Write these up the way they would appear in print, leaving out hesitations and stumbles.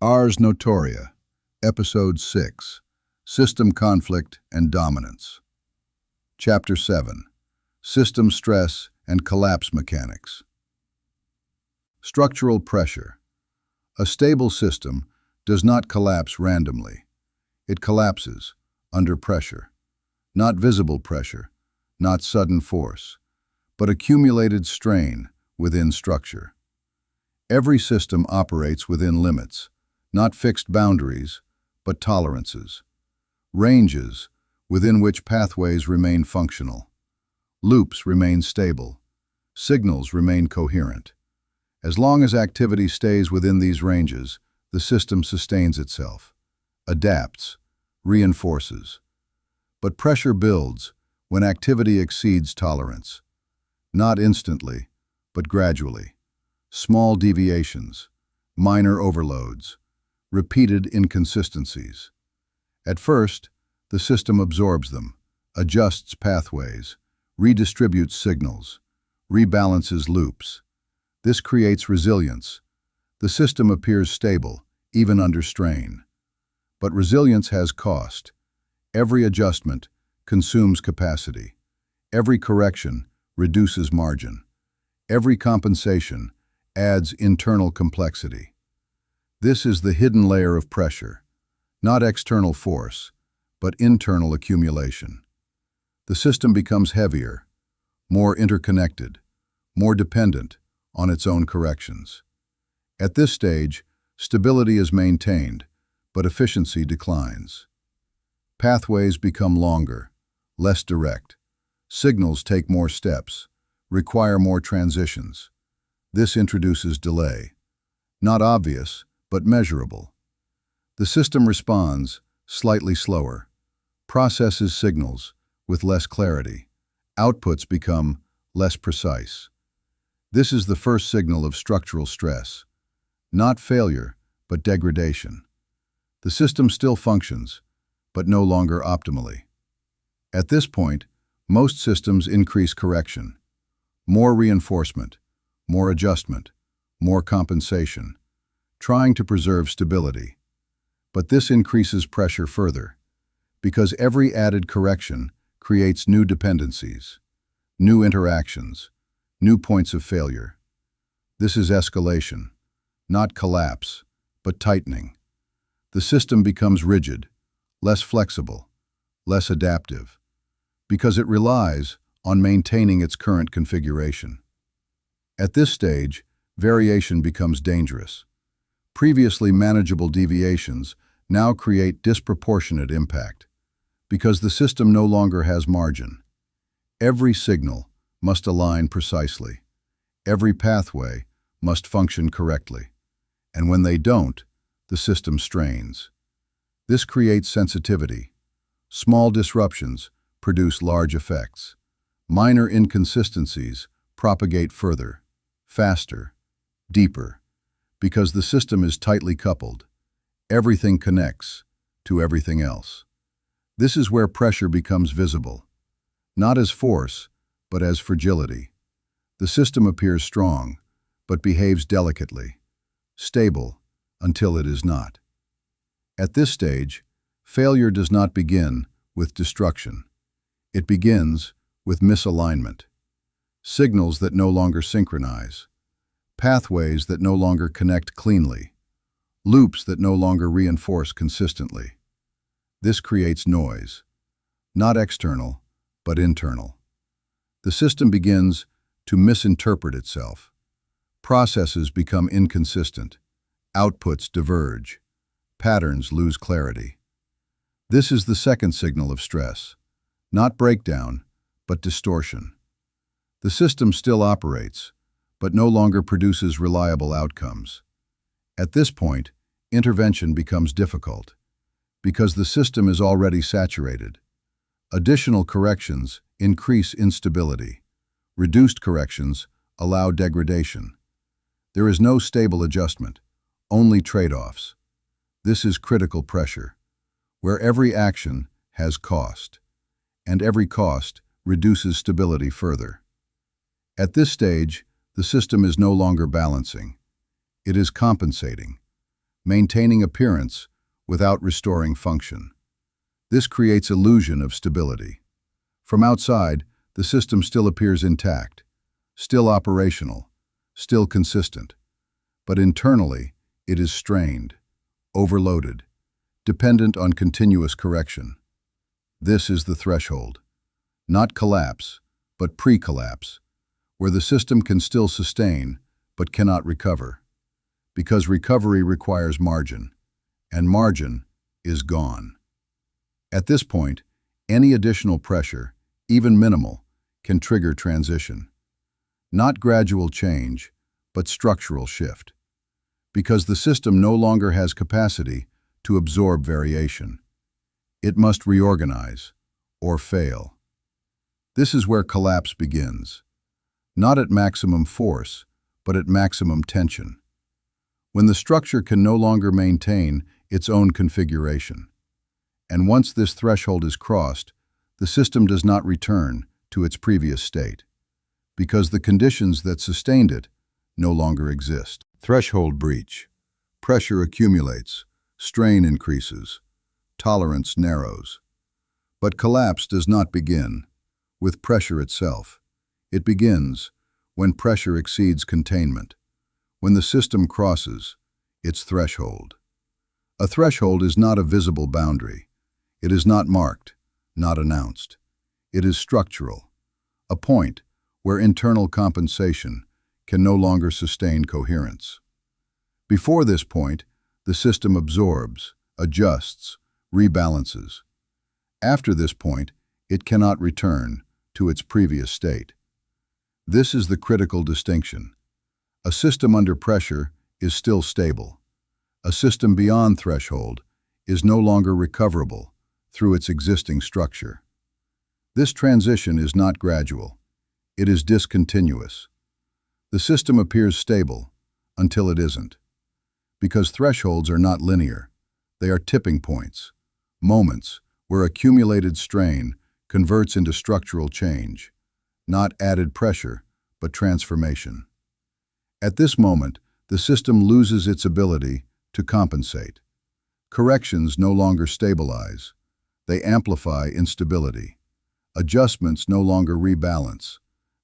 Ars Notoria, Episode 6, System Conflict and Dominance. Chapter 7, System Stress and Collapse Mechanics. Structural pressure. A stable system does not collapse randomly. It collapses under pressure. Not visible pressure, not sudden force, but accumulated strain within structure. Every system operates within limits, not fixed boundaries, but tolerances. Ranges within which pathways remain functional. Loops remain stable. Signals remain coherent. As long as activity stays within these ranges, the system sustains itself, adapts, reinforces. But pressure builds when activity exceeds tolerance. Not instantly, but gradually. Small deviations, minor overloads, repeated inconsistencies. At first, the system absorbs them, adjusts pathways, redistributes signals, rebalances loops. This creates resilience. The system appears stable, even under strain. But resilience has cost. Every adjustment consumes capacity. Every correction reduces margin. Every compensation adds internal complexity. This is the hidden layer of pressure, not external force, but internal accumulation. The system becomes heavier, more interconnected, more dependent on its own corrections. At this stage, stability is maintained, but efficiency declines. Pathways become longer, less direct. Signals take more steps, require more transitions. This introduces delay. Not obvious, but measurable. The system responds, slightly slower, processes signals with less clarity. Outputs become less precise. This is the first signal of structural stress. Not failure, but degradation. The system still functions, but no longer optimally. At this point, most systems increase correction. More reinforcement, more adjustment, more compensation, trying to preserve stability. But this increases pressure further, because every added correction creates new dependencies, new interactions, new points of failure. This is escalation, not collapse, but tightening. The system becomes rigid, less flexible, less adaptive, because it relies on maintaining its current configuration. At this stage, variation becomes dangerous. Previously manageable deviations now create disproportionate impact, because the system no longer has margin. Every signal must align precisely. Every pathway must function correctly. And when they don't, the system strains. This creates sensitivity. Small disruptions produce large effects. Minor inconsistencies propagate further, faster, deeper. Because the system is tightly coupled, everything connects to everything else. This is where pressure becomes visible, not as force, but as fragility. The system appears strong, but behaves delicately, stable until it is not. At this stage, failure does not begin with destruction. It begins with misalignment, signals that no longer synchronize, pathways that no longer connect cleanly, loops that no longer reinforce consistently. This creates noise, not external, but internal. The system begins to misinterpret itself. Processes become inconsistent, outputs diverge, patterns lose clarity. This is the second signal of stress, not breakdown, but distortion. The system still operates, but no longer produces reliable outcomes. At this point, intervention becomes difficult, because the system is already saturated. Additional corrections increase instability. Reduced corrections allow degradation. There is no stable adjustment, only trade-offs. This is critical pressure, where every action has cost, and every cost reduces stability further. At this stage, the system is no longer balancing. It is compensating. maintaining appearance without restoring function. This creates illusion of stability. From outside, the system still appears intact, still operational, still consistent. But internally, it is strained, overloaded, dependent on continuous correction. This is the threshold. Not collapse, but pre-collapse, where the system can still sustain, but cannot recover. Because recovery requires margin, and margin is gone. At this point, any additional pressure, even minimal, can trigger transition. Not gradual change, but structural shift. Because the system no longer has capacity to absorb variation. It must reorganize, or fail. This is where collapse begins. Not at maximum force, but at maximum tension. When the structure can no longer maintain its own configuration. And once this threshold is crossed, the system does not return to its previous state, because the conditions that sustained it no longer exist. Threshold breach. Pressure accumulates, strain increases, tolerance narrows. But collapse does not begin with pressure itself. It begins when pressure exceeds containment, when the system crosses its threshold. A threshold is not a visible boundary. It is not marked, not announced. It is structural, a point where internal compensation can no longer sustain coherence. Before this point, the system absorbs, adjusts, rebalances. After this point, it cannot return to its previous state. This is the critical distinction. A system under pressure is still stable. A system beyond threshold is no longer recoverable through its existing structure. This transition is not gradual. It is discontinuous. The system appears stable until it isn't. Because thresholds are not linear. They are tipping points, moments where accumulated strain converts into structural change, not added pressure, but transformation. At this moment, the system loses its ability to compensate. Corrections no longer stabilize. They amplify instability. Adjustments no longer rebalance.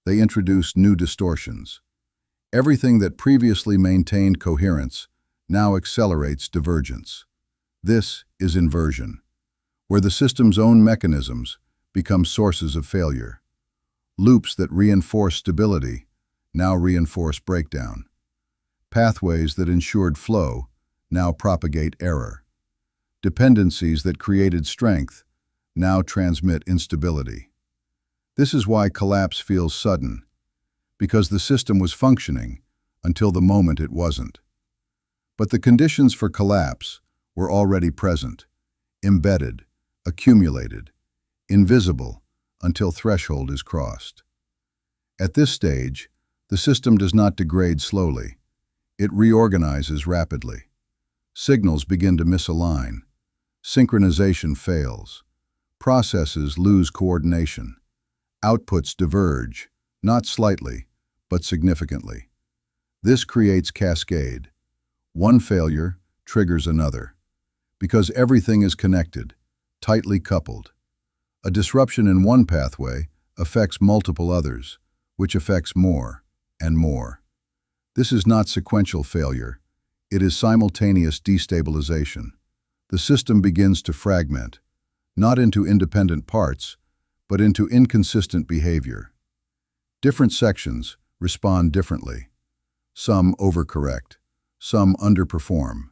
They introduce new distortions. Everything that previously maintained coherence now accelerates divergence. This is inversion, where the system's own mechanisms become sources of failure. Loops that reinforce stability now reinforce breakdown. Pathways that ensured flow now propagate error. Dependencies that created strength now transmit instability. This is why collapse feels sudden, because the system was functioning until the moment it wasn't. But the conditions for collapse were already present, embedded, accumulated, invisible until threshold is crossed. At this stage, the system does not degrade slowly. It reorganizes rapidly. Signals begin to misalign. Synchronization fails. Processes lose coordination. Outputs diverge, not slightly, but significantly. This creates cascade. One failure triggers another, because everything is connected, tightly coupled. A disruption in one pathway affects multiple others, which affects more and more. This is not sequential failure. It is simultaneous destabilization. The system begins to fragment, not into independent parts, but into inconsistent behavior. Different sections respond differently. Some overcorrect, some underperform,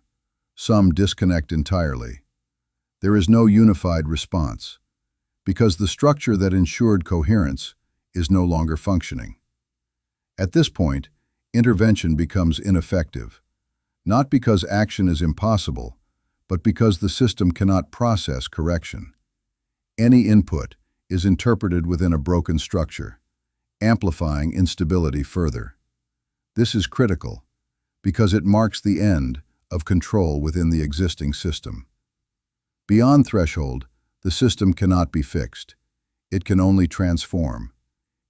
some disconnect entirely. There is no unified response, because the structure that ensured coherence is no longer functioning. At this point, intervention becomes ineffective, not because action is impossible, but because the system cannot process correction. Any input is interpreted within a broken structure, amplifying instability further. This is critical, because it marks the end of control within the existing system. Beyond threshold, the system cannot be fixed. It can only transform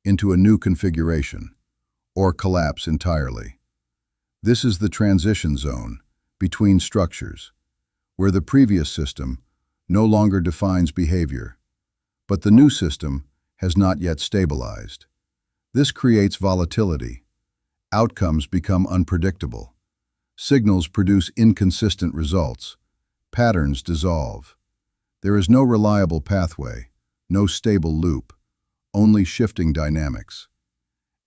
into a new configuration, or collapse entirely. This is the transition zone, between structures, where the previous system no longer defines behavior, but the new system has not yet stabilized. This creates volatility. Outcomes become unpredictable. Signals produce inconsistent results. Patterns dissolve. There is no reliable pathway, no stable loop, only shifting dynamics.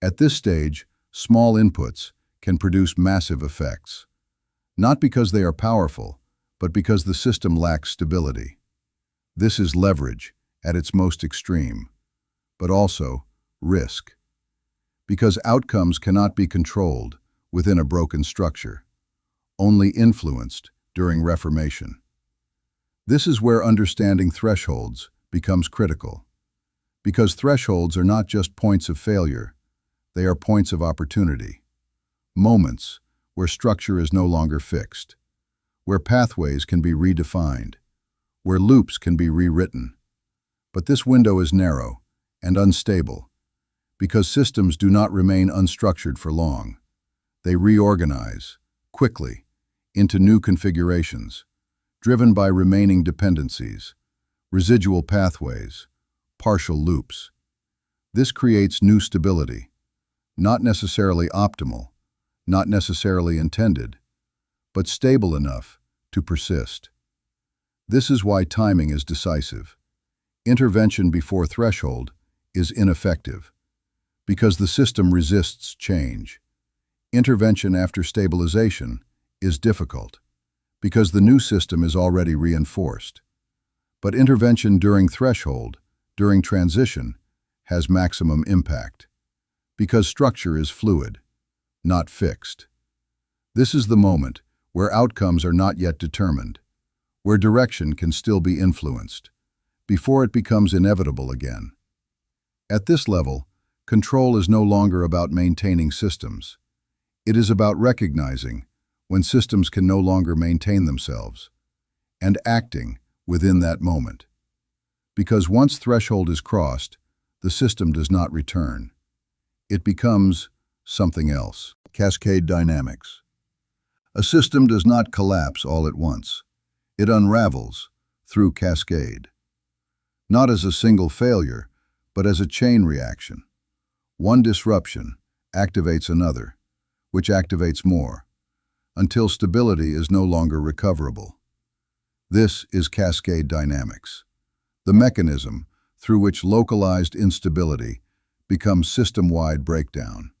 At this stage, small inputs can produce massive effects, not because they are powerful, but because the system lacks stability. This is leverage at its most extreme, but also risk, because outcomes cannot be controlled within a broken structure, only influenced during reformation. This is where understanding thresholds becomes critical, because thresholds are not just points of failure, they are points of opportunity, moments where structure is no longer fixed, where pathways can be redefined, where loops can be rewritten. But this window is narrow and unstable, because systems do not remain unstructured for long. They reorganize, quickly, into new configurations, driven by remaining dependencies, residual pathways, partial loops. This creates new stability, not necessarily optimal, not necessarily intended, but stable enough to persist. This is why timing is decisive. Intervention before threshold is ineffective, because the system resists change. Intervention after stabilization is difficult, because the new system is already reinforced. But intervention during threshold, during transition, has maximum impact, because structure is fluid, not fixed. This is the moment where outcomes are not yet determined, where direction can still be influenced, before it becomes inevitable again. At this level, control is no longer about maintaining systems. It is about recognizing when systems can no longer maintain themselves, and acting within that moment. Because once threshold is crossed, the system does not return. It becomes something else. Cascade dynamics. A system does not collapse all at once. It unravels through cascade. Not as a single failure, but as a chain reaction. One disruption activates another, which activates more, until stability is no longer recoverable. This is cascade dynamics, the mechanism through which localized instability becomes system-wide breakdown.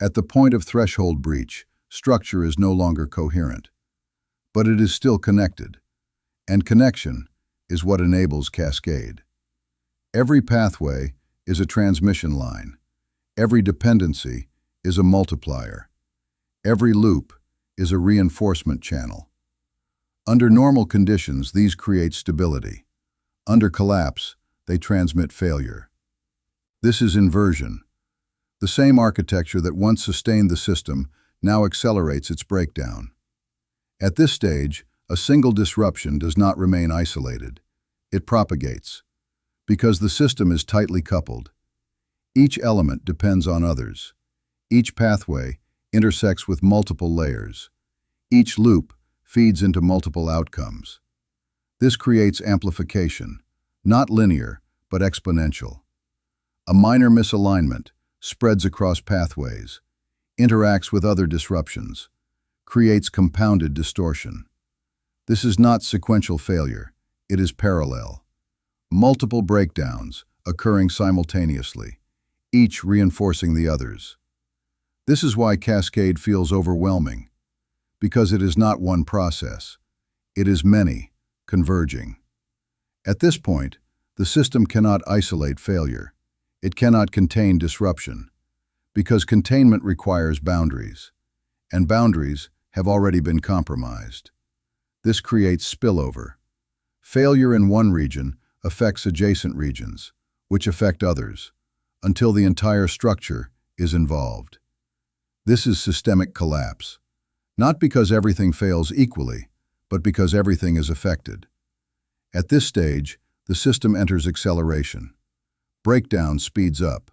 At the point of threshold breach, structure is no longer coherent, but it is still connected, and connection is what enables cascade. Every pathway is a transmission line. Every dependency is a multiplier. Every loop is a reinforcement channel. Under normal conditions, these create stability. Under collapse, they transmit failure. This is inversion. The same architecture that once sustained the system now accelerates its breakdown. At this stage, a single disruption does not remain isolated. It propagates, because the system is tightly coupled. Each element depends on others. Each pathway intersects with multiple layers. Each loop feeds into multiple outcomes. This creates amplification, not linear, but exponential. A minor misalignment spreads across pathways, interacts with other disruptions, creates compounded distortion. This is not sequential failure, it is parallel. Multiple breakdowns occurring simultaneously, each reinforcing the others. This is why cascade feels overwhelming, because it is not one process, it is many, converging. At this point, the system cannot isolate failure. It cannot contain disruption, because containment requires boundaries, and boundaries have already been compromised. This creates spillover. Failure in one region affects adjacent regions, which affect others, until the entire structure is involved. This is systemic collapse, not because everything fails equally, but because everything is affected. At this stage, the system enters acceleration. Breakdown speeds up,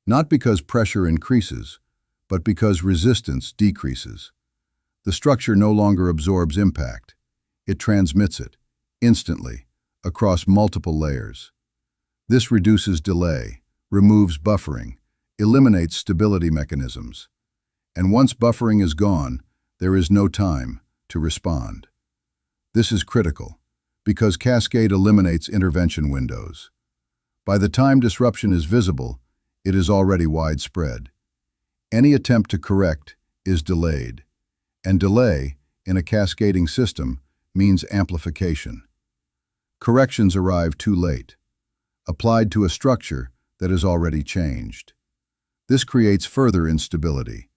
not because pressure increases, but because resistance decreases. The structure no longer absorbs impact. It transmits it, instantly, across multiple layers. This reduces delay, removes buffering, eliminates stability mechanisms. And once buffering is gone, there is no time to respond. This is critical, because Cascade eliminates intervention windows. By the time disruption is visible, it is already widespread. Any attempt to correct is delayed, and delay, in a cascading system, means amplification. Corrections arrive too late, applied to a structure that is already changed. This creates further instability,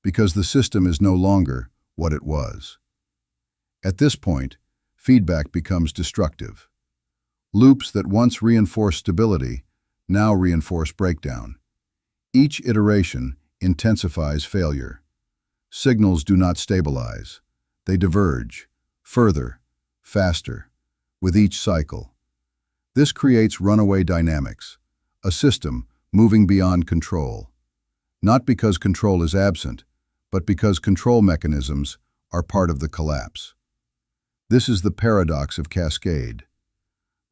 because the system is no longer what it was. At this point, feedback becomes destructive. Loops that once reinforced stability now reinforce breakdown. Each iteration intensifies failure. Signals do not stabilize. They diverge, further, faster, with each cycle. This creates runaway dynamics, a system moving beyond control. Not because control is absent, but because control mechanisms are part of the collapse. This is the paradox of Cascade.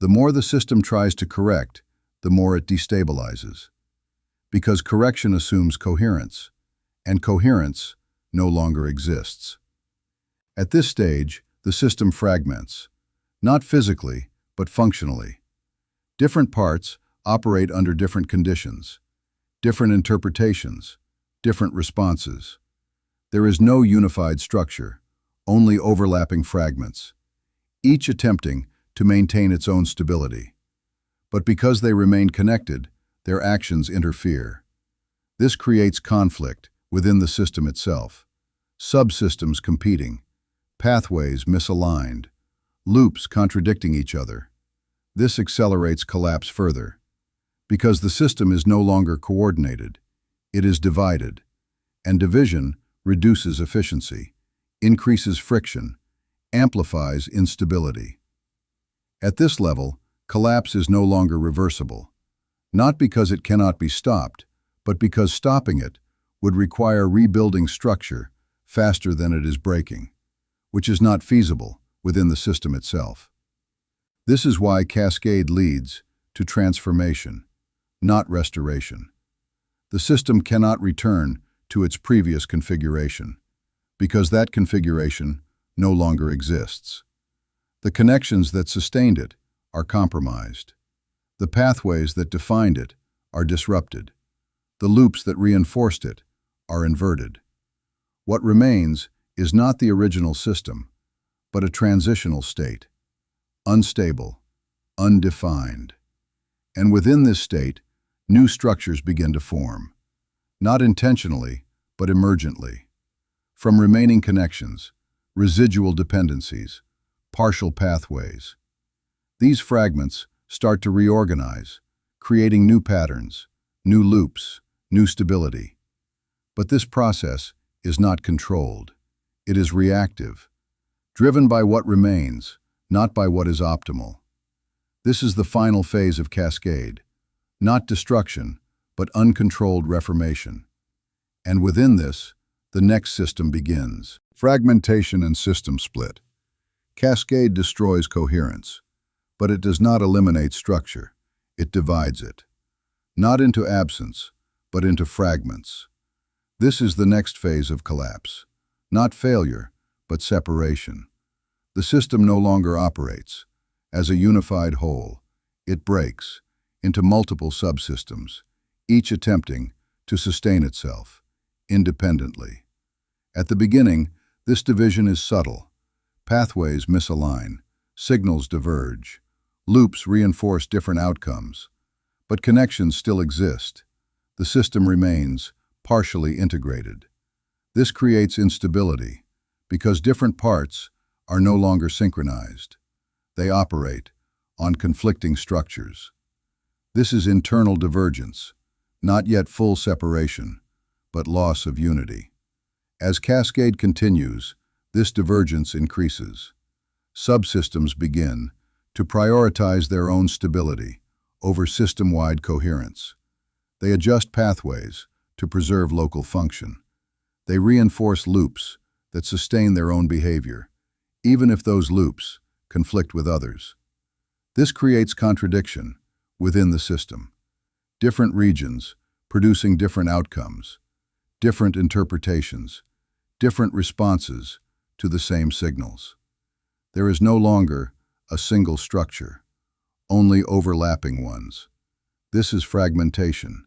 The more the system tries to correct, the more it destabilizes. Because correction assumes coherence, and coherence no longer exists. At this stage, the system fragments, not physically, but functionally. Different parts operate under different conditions, different interpretations, different responses. There is no unified structure, only overlapping fragments, each attempting to maintain its own stability. But because they remain connected, their actions interfere. This creates conflict within the system itself, subsystems competing, pathways misaligned, loops contradicting each other. This accelerates collapse further. Because the system is no longer coordinated, it is divided, and division reduces efficiency, increases friction, amplifies instability. At this level, collapse is no longer reversible, not because it cannot be stopped, but because stopping it would require rebuilding structure faster than it is breaking, which is not feasible within the system itself. This is why Cascade leads to transformation, not restoration. The system cannot return to its previous configuration, because that configuration no longer exists. The connections that sustained it are compromised. The pathways that defined it are disrupted. The loops that reinforced it are inverted. What remains is not the original system, but a transitional state, unstable, undefined. And within this state, new structures begin to form, not intentionally, but emergently. From remaining connections, residual dependencies, partial pathways. These fragments start to reorganize, creating new patterns, new loops, new stability. But this process is not controlled. It is reactive, driven by what remains, not by what is optimal. This is the final phase of Cascade, not destruction, but uncontrolled reformation. And within this, the next system begins. Fragmentation and system split. Cascade destroys coherence, but it does not eliminate structure. It divides it, not into absence, but into fragments. This is the next phase of collapse, not failure, but separation. The system no longer operates as a unified whole. It breaks into multiple subsystems, each attempting to sustain itself independently. At the beginning, this division is subtle. Pathways misalign, signals diverge, loops reinforce different outcomes, but connections still exist. The system remains partially integrated. This creates instability because different parts are no longer synchronized. They operate on conflicting structures. This is internal divergence, not yet full separation, but loss of unity. As Cascade continues, this divergence increases. Subsystems begin to prioritize their own stability over system-wide coherence. They adjust pathways to preserve local function. They reinforce loops that sustain their own behavior, even if those loops conflict with others. This creates contradiction within the system. Different regions producing different outcomes, different interpretations, different responses to the same signals. There is no longer a single structure, only overlapping ones. This is fragmentation,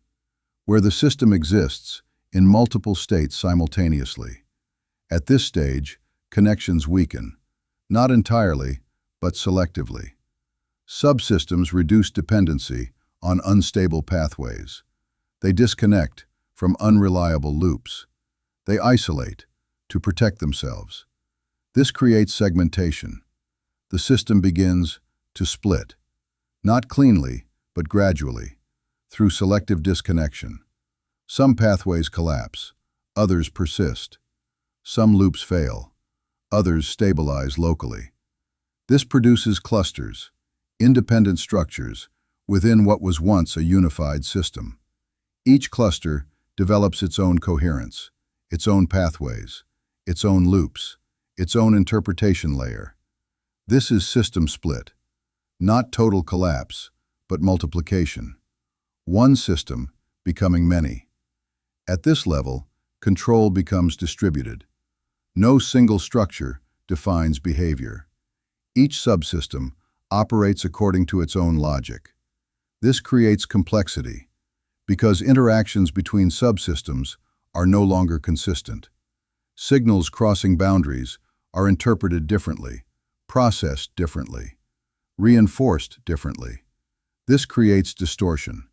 where the system exists in multiple states simultaneously. At this stage, connections weaken, not entirely, but selectively. Subsystems reduce dependency on unstable pathways. They disconnect from unreliable loops. They isolate to protect themselves. This creates segmentation. The system begins to split, not cleanly, but gradually, through selective disconnection. Some pathways collapse, others persist. Some loops fail, others stabilize locally. This produces clusters, independent structures, within what was once a unified system. Each cluster develops its own coherence, its own pathways, its own loops, its own interpretation layer. This is system split, not total collapse, but multiplication. One system becoming many. At this level, control becomes distributed. No single structure defines behavior. Each subsystem operates according to its own logic. This creates complexity, because interactions between subsystems are no longer consistent. Signals crossing boundaries are interpreted differently, processed differently, reinforced differently. This creates distortion,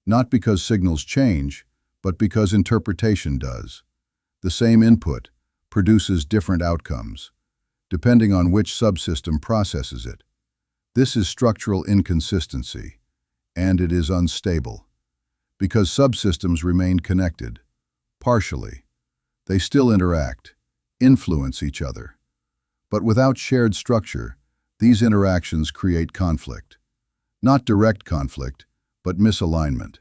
not because signals change, but because interpretation does. The same input produces different outcomes, depending on which subsystem processes it. This is structural inconsistency, and it is unstable. Because subsystems remain connected, partially, they still interact, influence each other. But without shared structure, these interactions create conflict. Not direct conflict, but misalignment.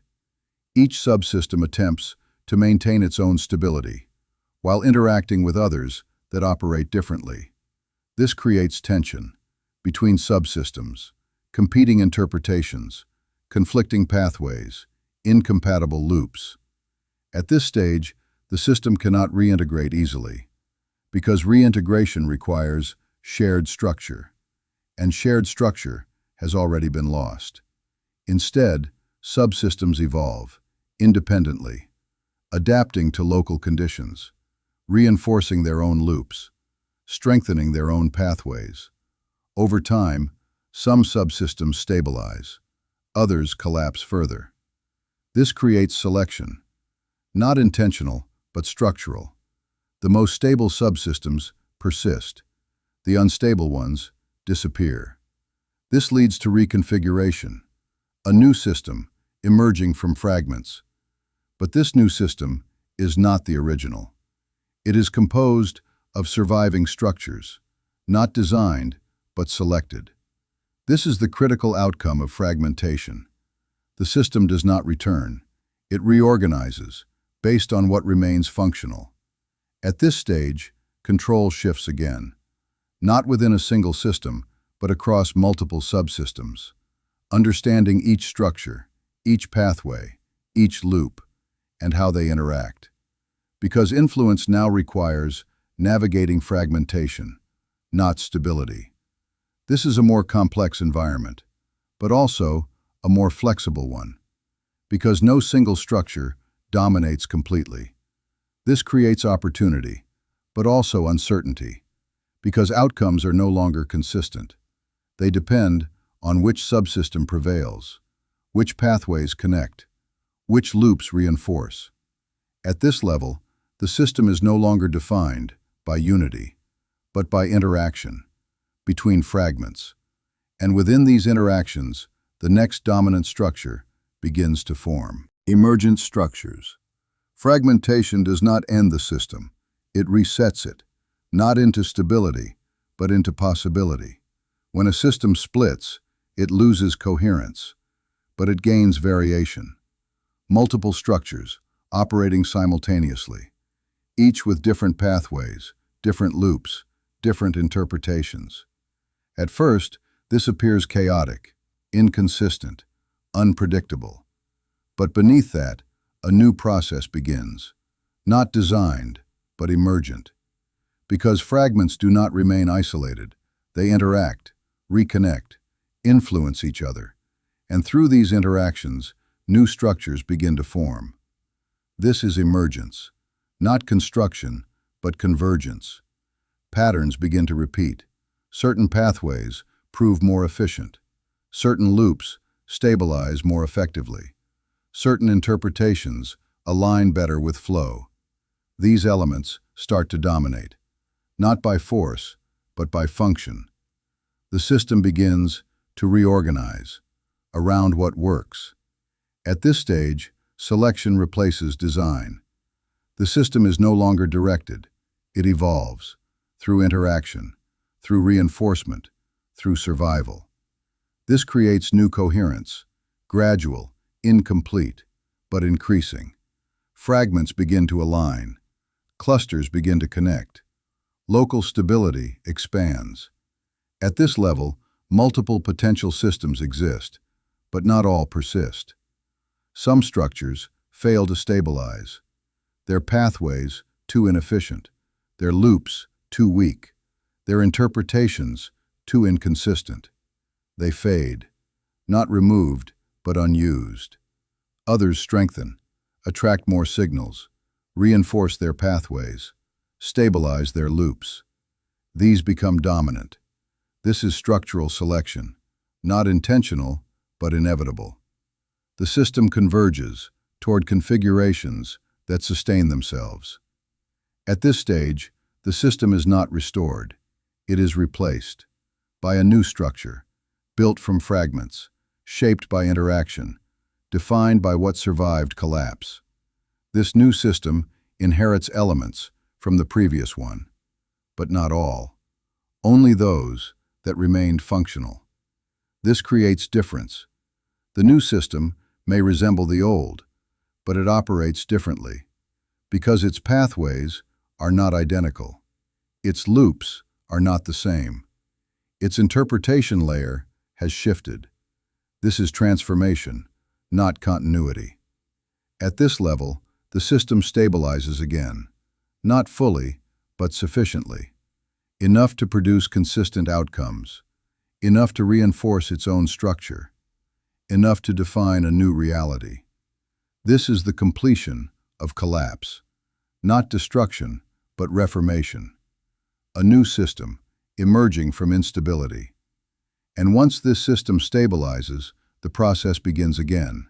Each subsystem attempts to maintain its own stability, while interacting with others that operate differently. This creates tension between subsystems, competing interpretations, conflicting pathways, incompatible loops. At this stage, the system cannot reintegrate easily, because reintegration requires shared structure, and shared structure has already been lost. Instead, subsystems evolve independently, adapting to local conditions, reinforcing their own loops, strengthening their own pathways. Over time, some subsystems stabilize, others collapse further. This creates selection, not intentional, but structural. The most stable subsystems persist. The unstable ones disappear. This leads to reconfiguration, a new system emerging from fragments. But this new system is not the original. It is composed of surviving structures, not designed, but selected. This is the critical outcome of fragmentation. The system does not return. It reorganizes, based on what remains functional. At this stage, control shifts again, not within a single system, but across multiple subsystems. Understanding each structure, each pathway, each loop, and how they interact. Because influence now requires navigating fragmentation, not stability. This is a more complex environment, but also a more flexible one, because no single structure dominates completely. This creates opportunity, but also uncertainty, because outcomes are no longer consistent. They depend on which subsystem prevails, which pathways connect, which loops reinforce. At this level, the system is no longer defined by unity, but by interaction between fragments. And within these interactions, the next dominant structure begins to form. Emergent structures. Fragmentation does not end the system. It resets it, not into stability, but into possibility. When a system splits, it loses coherence, but it gains variation. Multiple structures operating simultaneously, each with different pathways, different loops, different interpretations. At first, this appears chaotic, inconsistent, unpredictable. But beneath that, a new process begins, not designed, but emergent. Because fragments do not remain isolated, they interact, reconnect, influence each other, and through these interactions, new structures begin to form. This is emergence, not construction, but convergence. Patterns begin to repeat. Certain pathways prove more efficient. Certain loops stabilize more effectively. Certain interpretations align better with flow. These elements start to dominate, not by force, but by function. The system begins to reorganize around what works. At this stage, selection replaces design. The system is no longer directed. It evolves through interaction, through reinforcement, through survival. This creates new coherence, gradual, incomplete, but increasing. Fragments begin to align. Clusters begin to connect. Local stability expands. At this level, multiple potential systems exist, but not all persist. Some structures fail to stabilize. Their pathways too inefficient. Their loops too weak. Their interpretations too inconsistent. They fade, not removed, but unused. Others strengthen, attract more signals, reinforce their pathways, stabilize their loops. These become dominant. This is structural selection, not intentional, but inevitable. The system converges toward configurations that sustain themselves. At this stage, the system is not restored. It is replaced by a new structure, built from fragments, shaped by interaction, defined by what survived collapse. This new system inherits elements from the previous one, but not all, only those that remained functional. This creates difference. The new system may resemble the old, but it operates differently, because its pathways are not identical. Its loops are not the same. Its interpretation layer has shifted. This is transformation, not continuity. At this level, the system stabilizes again, not fully, but sufficiently. Enough to produce consistent outcomes, enough to reinforce its own structure, enough to define a new reality. This is the completion of collapse, not destruction, but reformation. A new system emerging from instability. And once this system stabilizes, the process begins again,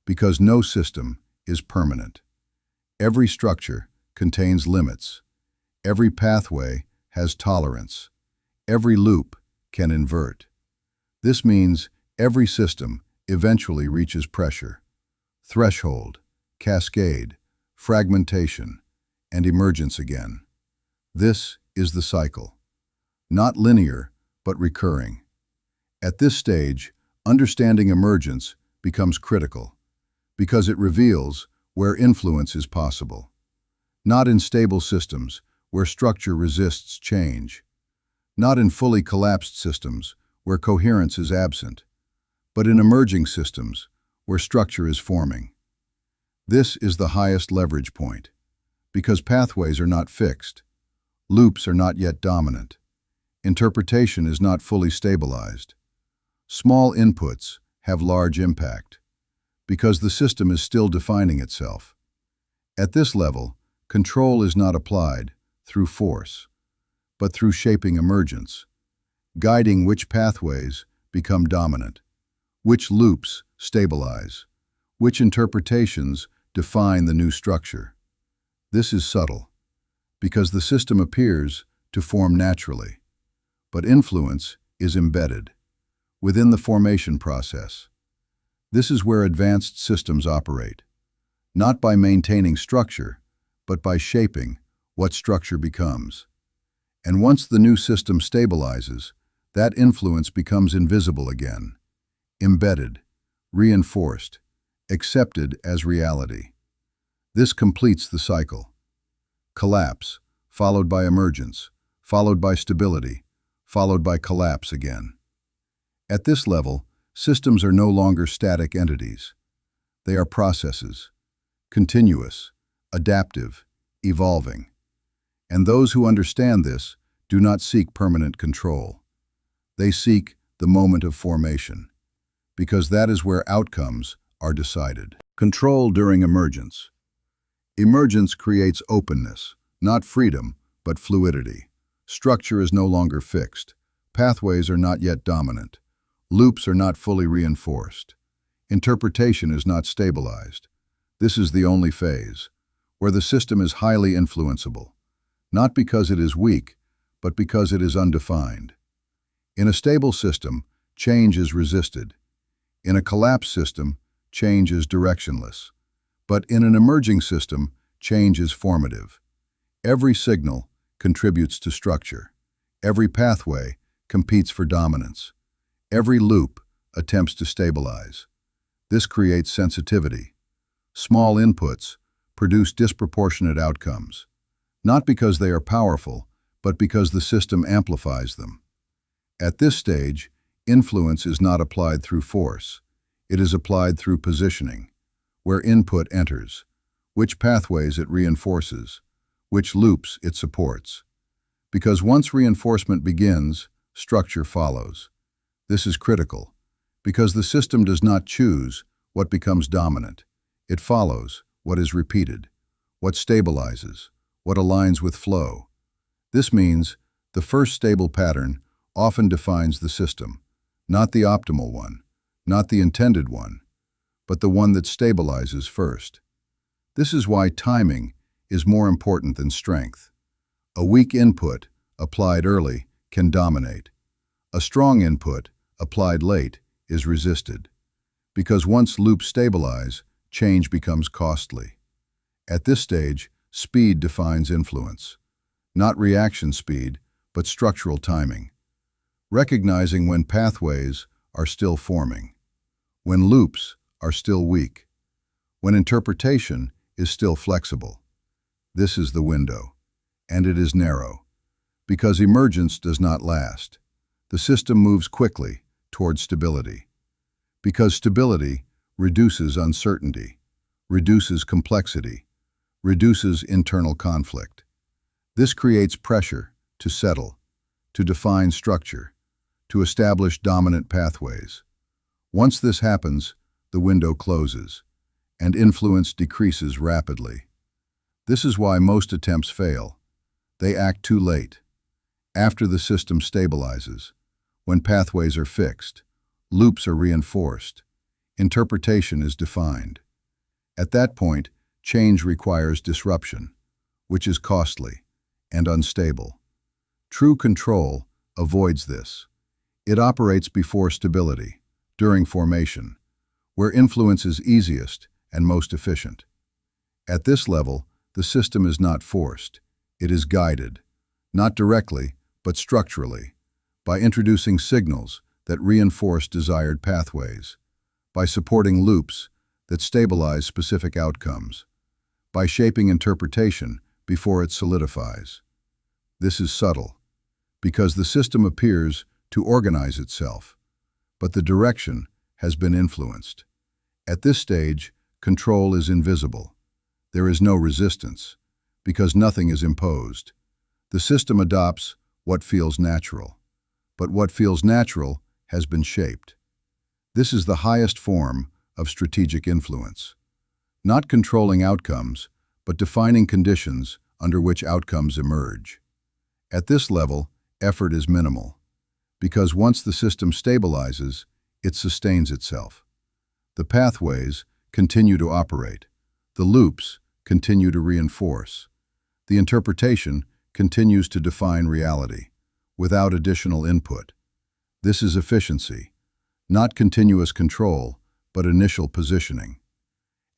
because no system is permanent. Every structure contains limits. Every pathway has tolerance. Every loop can invert. This means every system eventually reaches pressure, threshold, cascade, fragmentation, and emergence again. This is the cycle, not linear, but recurring. At this stage, understanding emergence becomes critical, because it reveals where influence is possible. Not in stable systems, where structure resists change. Not in fully collapsed systems, where coherence is absent, but in emerging systems, where structure is forming. This is the highest leverage point, because pathways are not fixed, loops are not yet dominant, interpretation is not fully stabilized. Small inputs have large impact, because the system is still defining itself. At this level, control is not applied through force, but through shaping emergence, guiding which pathways become dominant, which loops stabilize, which interpretations define the new structure. This is subtle, because the system appears to form naturally, but influence is embedded within the formation process. This is where advanced systems operate, not by maintaining structure, but by shaping what structure becomes. And once the new system stabilizes, that influence becomes invisible again, embedded, reinforced, accepted as reality. This completes the cycle. Collapse, followed by emergence, followed by stability, followed by collapse again. At this level, systems are no longer static entities. They are processes, continuous, adaptive, evolving. And those who understand this do not seek permanent control. They seek the moment of formation, because that is where outcomes are decided. Control during emergence. Emergence creates openness, not freedom, but fluidity. Structure is no longer fixed. Pathways are not yet dominant. Loops are not fully reinforced. Interpretation is not stabilized. This is the only phase, where the system is highly influenceable, not because it is weak, but because it is undefined. In a stable system, change is resisted. In a collapsed system, change is directionless. But in an emerging system, change is formative. Every signal contributes to structure. Every pathway competes for dominance. Every loop attempts to stabilize. This creates sensitivity. Small inputs produce disproportionate outcomes, not because they are powerful, but because the system amplifies them. At this stage, influence is not applied through force. It is applied through positioning, where input enters, which pathways it reinforces, which loops it supports. Because once reinforcement begins, structure follows. This is critical, because the system does not choose what becomes dominant. It follows what is repeated, what stabilizes, what aligns with flow. This means the first stable pattern often defines the system, not the optimal one, not the intended one, but the one that stabilizes first. This is why timing is more important than strength. A weak input, applied early, can dominate. A strong input, applied late, is resisted. Because once loops stabilize, change becomes costly. At this stage, speed defines influence. Not reaction speed, but structural timing. Recognizing when pathways are still forming, when loops are still weak, when interpretation is still flexible. This is the window, and it is narrow, because emergence does not last. The system moves quickly toward stability, because stability reduces uncertainty, reduces complexity, reduces internal conflict. This creates pressure to settle, to define structure, to establish dominant pathways. Once this happens, the window closes, and influence decreases rapidly. This is why most attempts fail. They act too late. After the system stabilizes, when pathways are fixed, loops are reinforced, interpretation is defined. At that point, change requires disruption, which is costly and unstable. True control avoids this. It operates before stability, during formation, where influence is easiest and most efficient. At this level, the system is not forced. It is guided, not directly, but structurally, by introducing signals that reinforce desired pathways, by supporting loops that stabilize specific outcomes, by shaping interpretation before it solidifies. This is subtle, because the system appears to organize itself, but the direction has been influenced. At this stage, control is invisible. There is no resistance, because nothing is imposed. The system adopts what feels natural, but what feels natural has been shaped. This is the highest form of strategic influence. Not controlling outcomes, but defining conditions under which outcomes emerge. At this level, effort is minimal, because once the system stabilizes, it sustains itself. The pathways continue to operate. The loops continue to reinforce. The interpretation continues to define reality, without additional input. This is efficiency, not continuous control, but initial positioning.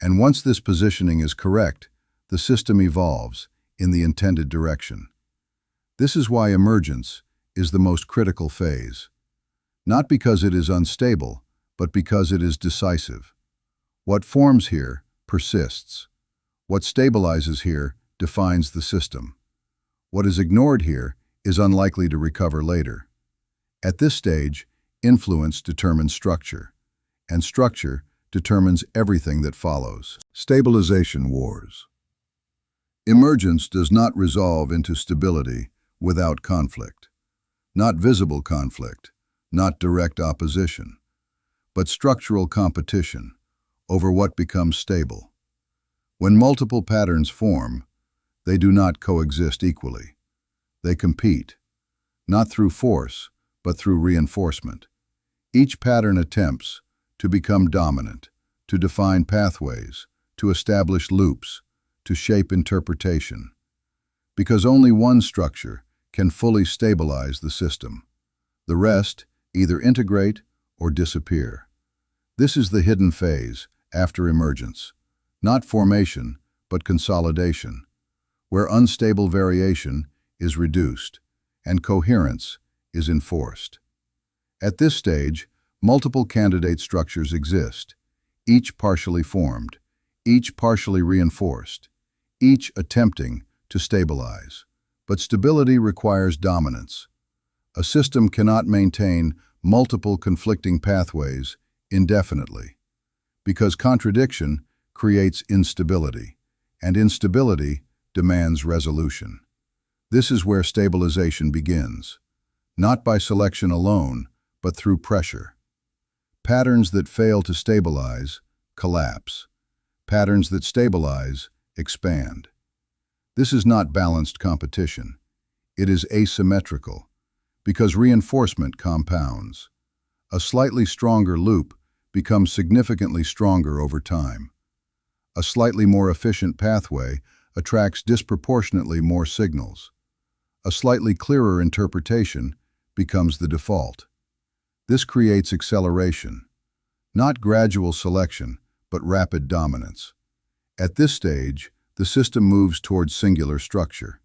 And once this positioning is correct, the system evolves in the intended direction. This is why emergence is the most critical phase, not because it is unstable, but because it is decisive. What forms here persists. What stabilizes here defines the system. What is ignored here is unlikely to recover later. At this stage, influence determines structure, and structure determines everything that follows. Stabilization wars. Emergence does not resolve into stability without conflict. Not visible conflict, not direct opposition, but structural competition over what becomes stable. When multiple patterns form, they do not coexist equally. They compete, not through force, but through reinforcement. Each pattern attempts to become dominant, to define pathways, to establish loops, to shape interpretation. Because only one structure can fully stabilize the system. The rest either integrate or disappear. This is the hidden phase after emergence, not formation, but consolidation, where unstable variation is reduced and coherence is enforced. At this stage, multiple candidate structures exist, each partially formed, each partially reinforced, each attempting to stabilize. But stability requires dominance. A system cannot maintain multiple conflicting pathways indefinitely, because contradiction creates instability, and instability demands resolution. This is where stabilization begins, not by selection alone, but through pressure. Patterns that fail to stabilize collapse. Patterns that stabilize expand. This is not balanced competition. It is asymmetrical, because reinforcement compounds. A slightly stronger loop becomes significantly stronger over time. A slightly more efficient pathway attracts disproportionately more signals. A slightly clearer interpretation becomes the default. This creates acceleration, not gradual selection, but rapid dominance. At this stage, the system moves towards singular structure,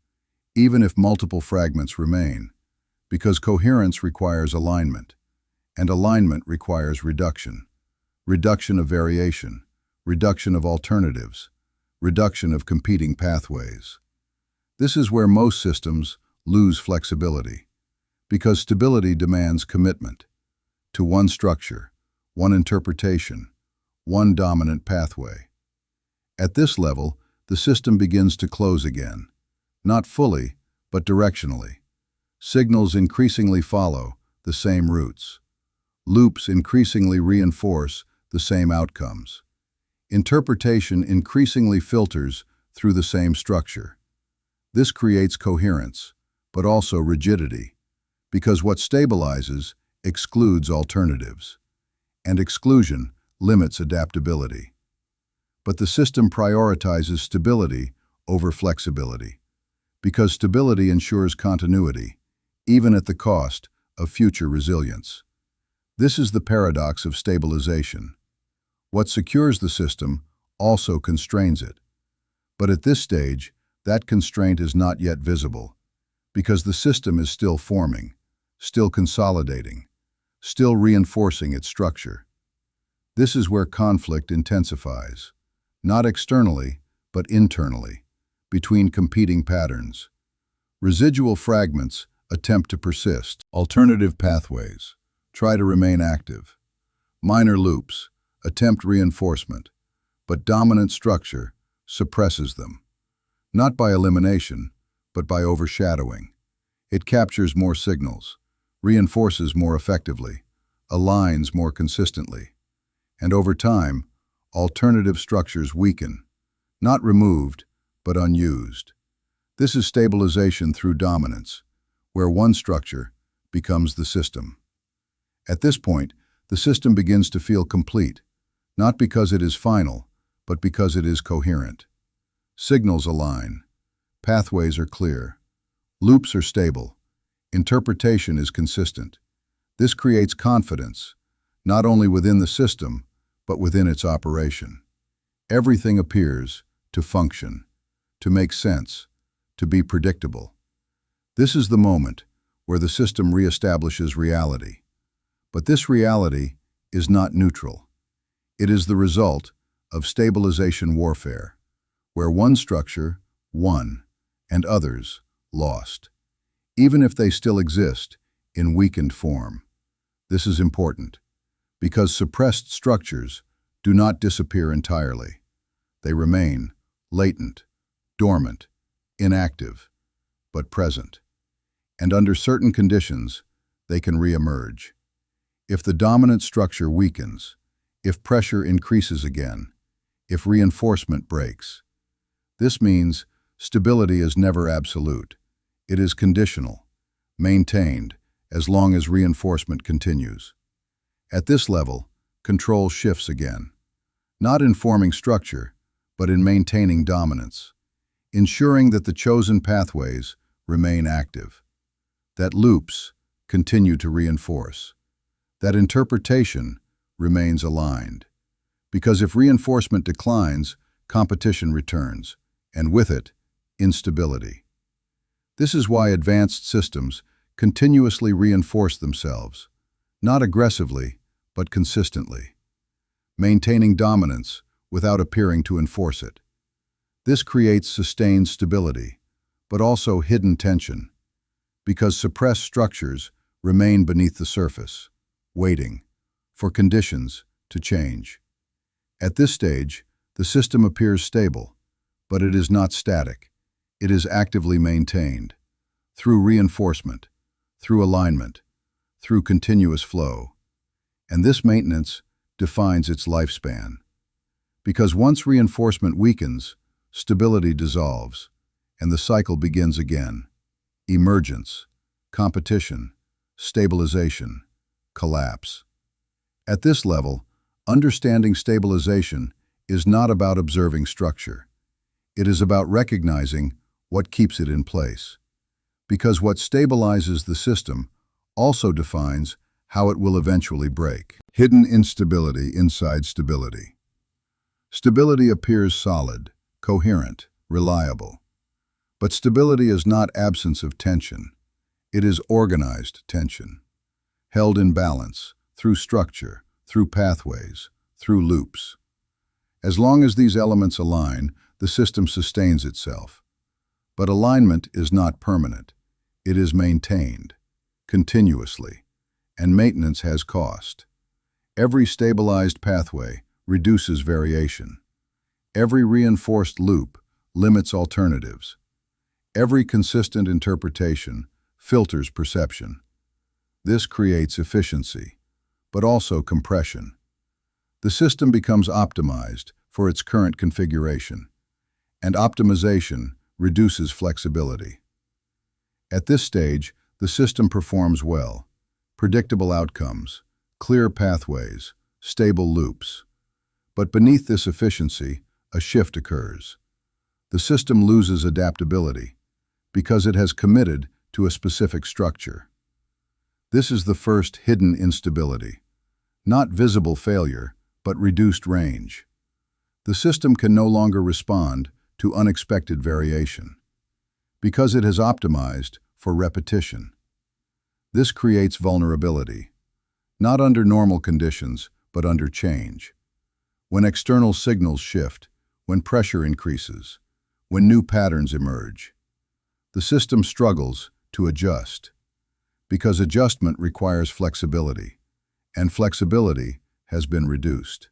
even if multiple fragments remain, because coherence requires alignment, and alignment requires reduction. Reduction of variation, reduction of alternatives, reduction of competing pathways. This is where most systems lose flexibility, because stability demands commitment to one structure, one interpretation, one dominant pathway. At this level, the system begins to close again, not fully, but directionally. Signals increasingly follow the same routes. Loops increasingly reinforce the same outcomes. Interpretation increasingly filters through the same structure. This creates coherence, but also rigidity, because what stabilizes excludes alternatives, and exclusion limits adaptability. But the system prioritizes stability over flexibility, because stability ensures continuity, even at the cost of future resilience. This is the paradox of stabilization. What secures the system also constrains it. But at this stage, that constraint is not yet visible, because the system is still forming, still consolidating, still reinforcing its structure. This is where conflict intensifies, not externally, but internally, between competing patterns. Residual fragments attempt to persist. Alternative pathways try to remain active. Minor loops attempt reinforcement, but dominant structure suppresses them. Not by elimination, but by overshadowing. It captures more signals, reinforces more effectively, aligns more consistently. And over time, alternative structures weaken, not removed, but unused. This is stabilization through dominance, where one structure becomes the system. At this point, the system begins to feel complete, not because it is final, but because it is coherent. Signals align, pathways are clear, loops are stable, interpretation is consistent. This creates confidence, not only within the system, but within its operation. Everything appears to function, to make sense, to be predictable. This is the moment where the system reestablishes reality. But this reality is not neutral. It is the result of stabilization warfare, where one structure won and others lost, even if they still exist in weakened form. This is important because suppressed structures do not disappear entirely. They remain latent, dormant, inactive, but present. And under certain conditions, they can re-emerge. If the dominant structure weakens, if pressure increases again, if reinforcement breaks. This means stability is never absolute. It is conditional, maintained, as long as reinforcement continues. At this level, control shifts again, not in forming structure, but in maintaining dominance, ensuring that the chosen pathways remain active, that loops continue to reinforce, that interpretation remains aligned. Because if reinforcement declines, competition returns, and with it, instability. This is why advanced systems continuously reinforce themselves, not aggressively, but consistently, maintaining dominance without appearing to enforce it. This creates sustained stability, but also hidden tension, because suppressed structures remain beneath the surface, waiting for conditions to change. At this stage, the system appears stable, but it is not static. It is actively maintained through reinforcement, through alignment, through continuous flow. And this maintenance defines its lifespan. Because once reinforcement weakens, stability dissolves, and the cycle begins again. Emergence, competition, stabilization, collapse. At this level, understanding stabilization is not about observing structure. It is about recognizing what keeps it in place. Because what stabilizes the system also defines how it will eventually break. Hidden instability inside stability. Stability appears solid, coherent, reliable. But stability is not absence of tension. It is organized tension, held in balance, through structure, through pathways, through loops. As long as these elements align, the system sustains itself. But alignment is not permanent. It is maintained, continuously, and maintenance has cost. Every stabilized pathway reduces variation. Every reinforced loop limits alternatives. Every consistent interpretation filters perception. This creates efficiency, but also compression. The system becomes optimized for its current configuration, and optimization reduces flexibility. At this stage, the system performs well. Predictable outcomes, clear pathways, stable loops. But beneath this efficiency, a shift occurs. The system loses adaptability because it has committed to a specific structure. This is the first hidden instability. Not visible failure, but reduced range. The system can no longer respond to unexpected variation because it has optimized for repetition. This creates vulnerability, not under normal conditions, but under change. When external signals shift, when pressure increases, when new patterns emerge, the system struggles to adjust because adjustment requires flexibility, and flexibility has been reduced.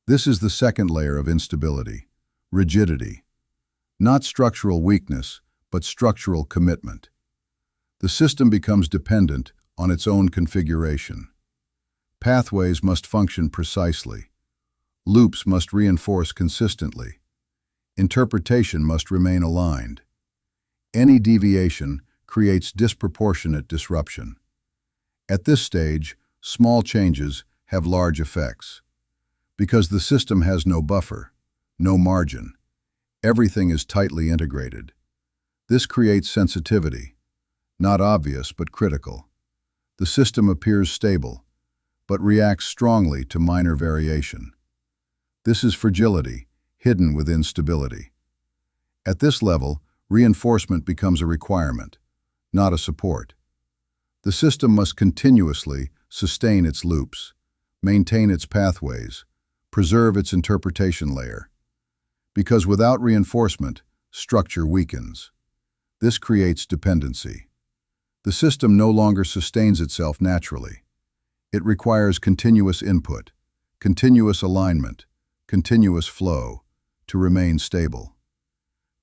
This is the second layer of instability, rigidity. Not structural weakness, but structural commitment. The system becomes dependent on its own configuration. Pathways must function precisely. Loops must reinforce consistently. Interpretation must remain aligned. Any deviation creates disproportionate disruption. At this stage, small changes have large effects. Because the system has no buffer, no margin. Everything is tightly integrated. This creates sensitivity, not obvious but critical. The system appears stable, but reacts strongly to minor variation. This is fragility, hidden within stability. At this level, reinforcement becomes a requirement, not a support. The system must continuously sustain its loops, maintain its pathways, preserve its interpretation layer. Because without reinforcement, structure weakens. This creates dependency. The system no longer sustains itself naturally. It requires continuous input, continuous alignment, continuous flow to remain stable.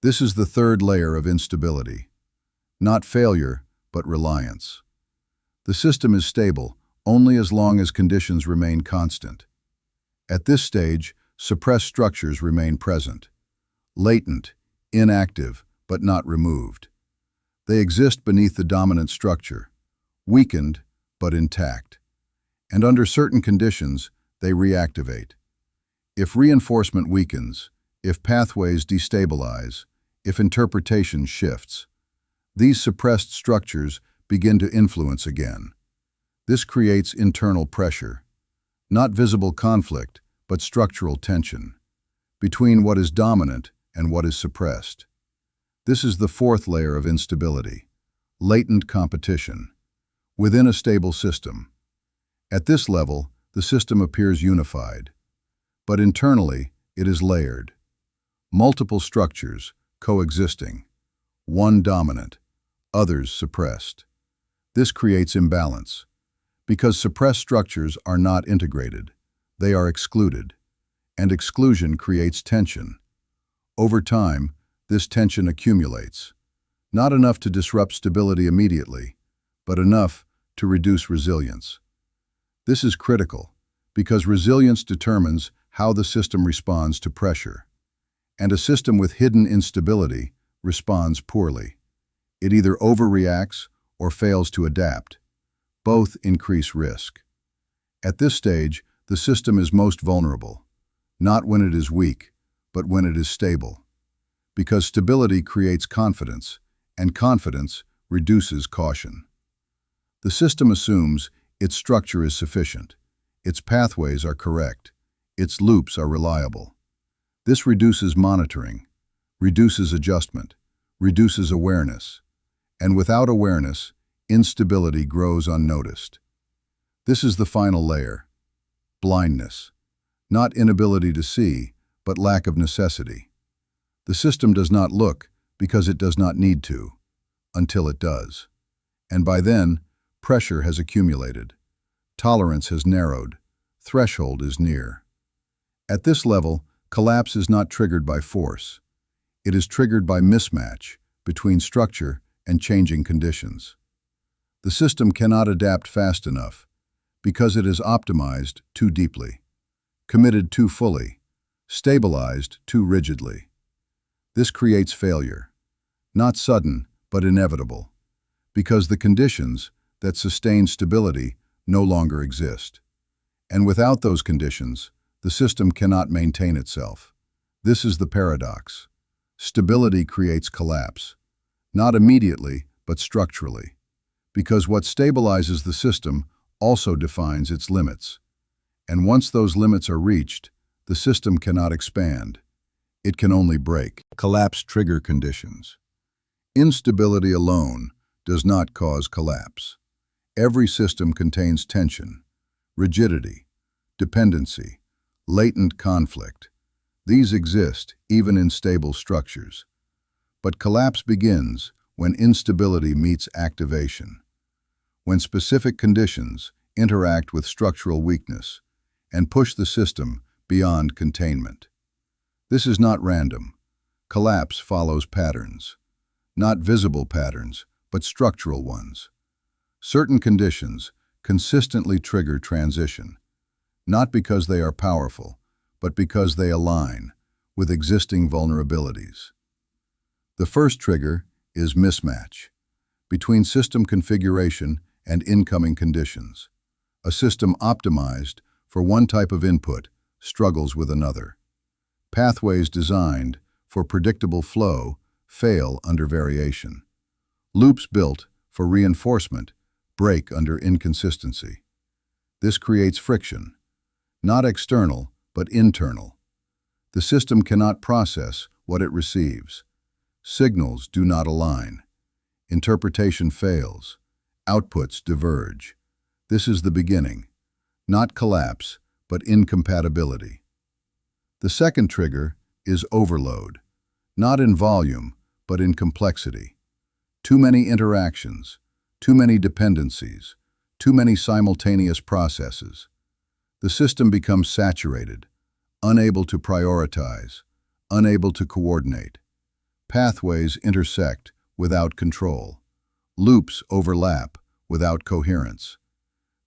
This is the third layer of instability. Not failure, but reliance. The system is stable only as long as conditions remain constant. At this stage, suppressed structures remain present, latent, inactive, but not removed. They exist beneath the dominant structure, weakened but intact. And under certain conditions, they reactivate. If reinforcement weakens, if pathways destabilize, if interpretation shifts, these suppressed structures begin to influence again. This creates internal pressure, not visible conflict, but structural tension, between what is dominant and what is suppressed. This is the fourth layer of instability, latent competition, within a stable system. At this level, the system appears unified, but internally it is layered. Multiple structures coexisting, one dominant, others suppressed. This creates imbalance, because suppressed structures are not integrated, they are excluded, and exclusion creates tension. Over time, this tension accumulates, not enough to disrupt stability immediately, but enough to reduce resilience. This is critical, because resilience determines how the system responds to pressure. And a system with hidden instability responds poorly. It either overreacts or fails to adapt. Both increase risk. At this stage, the system is most vulnerable, not when it is weak, but when it is stable. Because stability creates confidence, and confidence reduces caution. The system assumes its structure is sufficient, its pathways are correct, its loops are reliable. This reduces monitoring, reduces adjustment, reduces awareness, and without awareness, instability grows unnoticed. This is the final layer, blindness, not inability to see, but lack of necessity. The system does not look because it does not need to, until it does. And by then, pressure has accumulated, tolerance has narrowed, threshold is near. At this level, collapse is not triggered by force. It is triggered by mismatch between structure and changing conditions. The system cannot adapt fast enough because it is optimized too deeply, committed too fully, stabilized too rigidly. This creates failure, not sudden but inevitable, because the conditions that sustain stability no longer exist. And without those conditions, the system cannot maintain itself. This is the paradox. Stability creates collapse, not immediately, but structurally, because what stabilizes the system also defines its limits. And once those limits are reached, the system cannot expand. It can only break. Collapse trigger conditions. Instability alone does not cause collapse. Every system contains tension, rigidity, dependency, latent conflict. These exist even in stable structures. But collapse begins when instability meets activation, when specific conditions interact with structural weakness and push the system beyond containment. This is not random. Collapse follows patterns, not visible patterns, but structural ones. Certain conditions consistently trigger transition, not because they are powerful, but because they align with existing vulnerabilities. The first trigger is mismatch between system configuration and incoming conditions. A system optimized for one type of input struggles with another. Pathways designed for predictable flow fail under variation. Loops built for reinforcement break under inconsistency. This creates friction, not external, but internal. The system cannot process what it receives. Signals do not align. Interpretation fails. Outputs diverge. This is the beginning, not collapse, but incompatibility. The second trigger is overload, not in volume, but in complexity. Too many interactions, too many dependencies, too many simultaneous processes. The system becomes saturated, unable to prioritize, unable to coordinate. Pathways intersect without control. Loops overlap without coherence.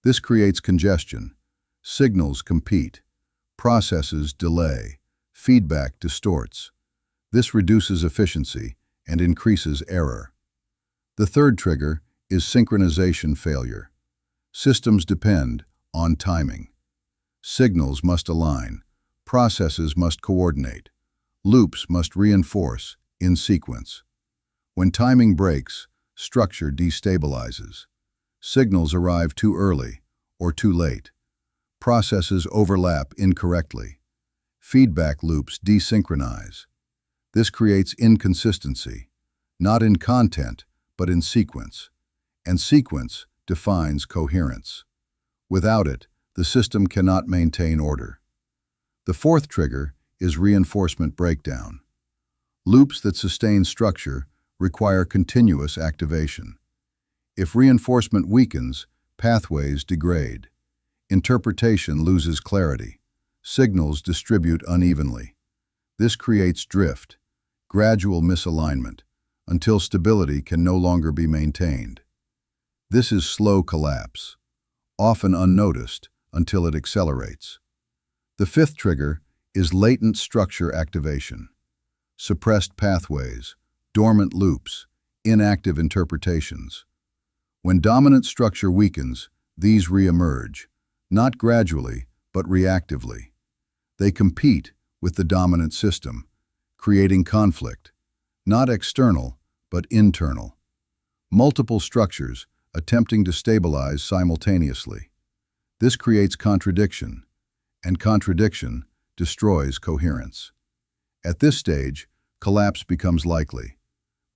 This creates congestion. Signals compete. Processes delay. Feedback distorts. This reduces efficiency and increases error. The third trigger is synchronization failure. Systems depend on timing. Signals must align. Processes must coordinate. Loops must reinforce in sequence. When timing breaks, structure destabilizes. Signals arrive too early or too late. Processes overlap incorrectly. Feedback loops desynchronize. This creates inconsistency, not in content, but in sequence. And sequence defines coherence. Without it, the system cannot maintain order. The fourth trigger is reinforcement breakdown. Loops that sustain structure require continuous activation. If reinforcement weakens, pathways degrade. Interpretation loses clarity. Signals distribute unevenly. This creates drift, gradual misalignment, until stability can no longer be maintained. This is slow collapse, often unnoticed until it accelerates. The fifth trigger is latent structure activation. Suppressed pathways, dormant loops, inactive interpretations. When dominant structure weakens, these re-emerge, not gradually, but reactively. They compete with the dominant system, creating conflict, not external, but internal. Multiple structures attempting to stabilize simultaneously. This creates contradiction, and contradiction destroys coherence. At this stage, collapse becomes likely,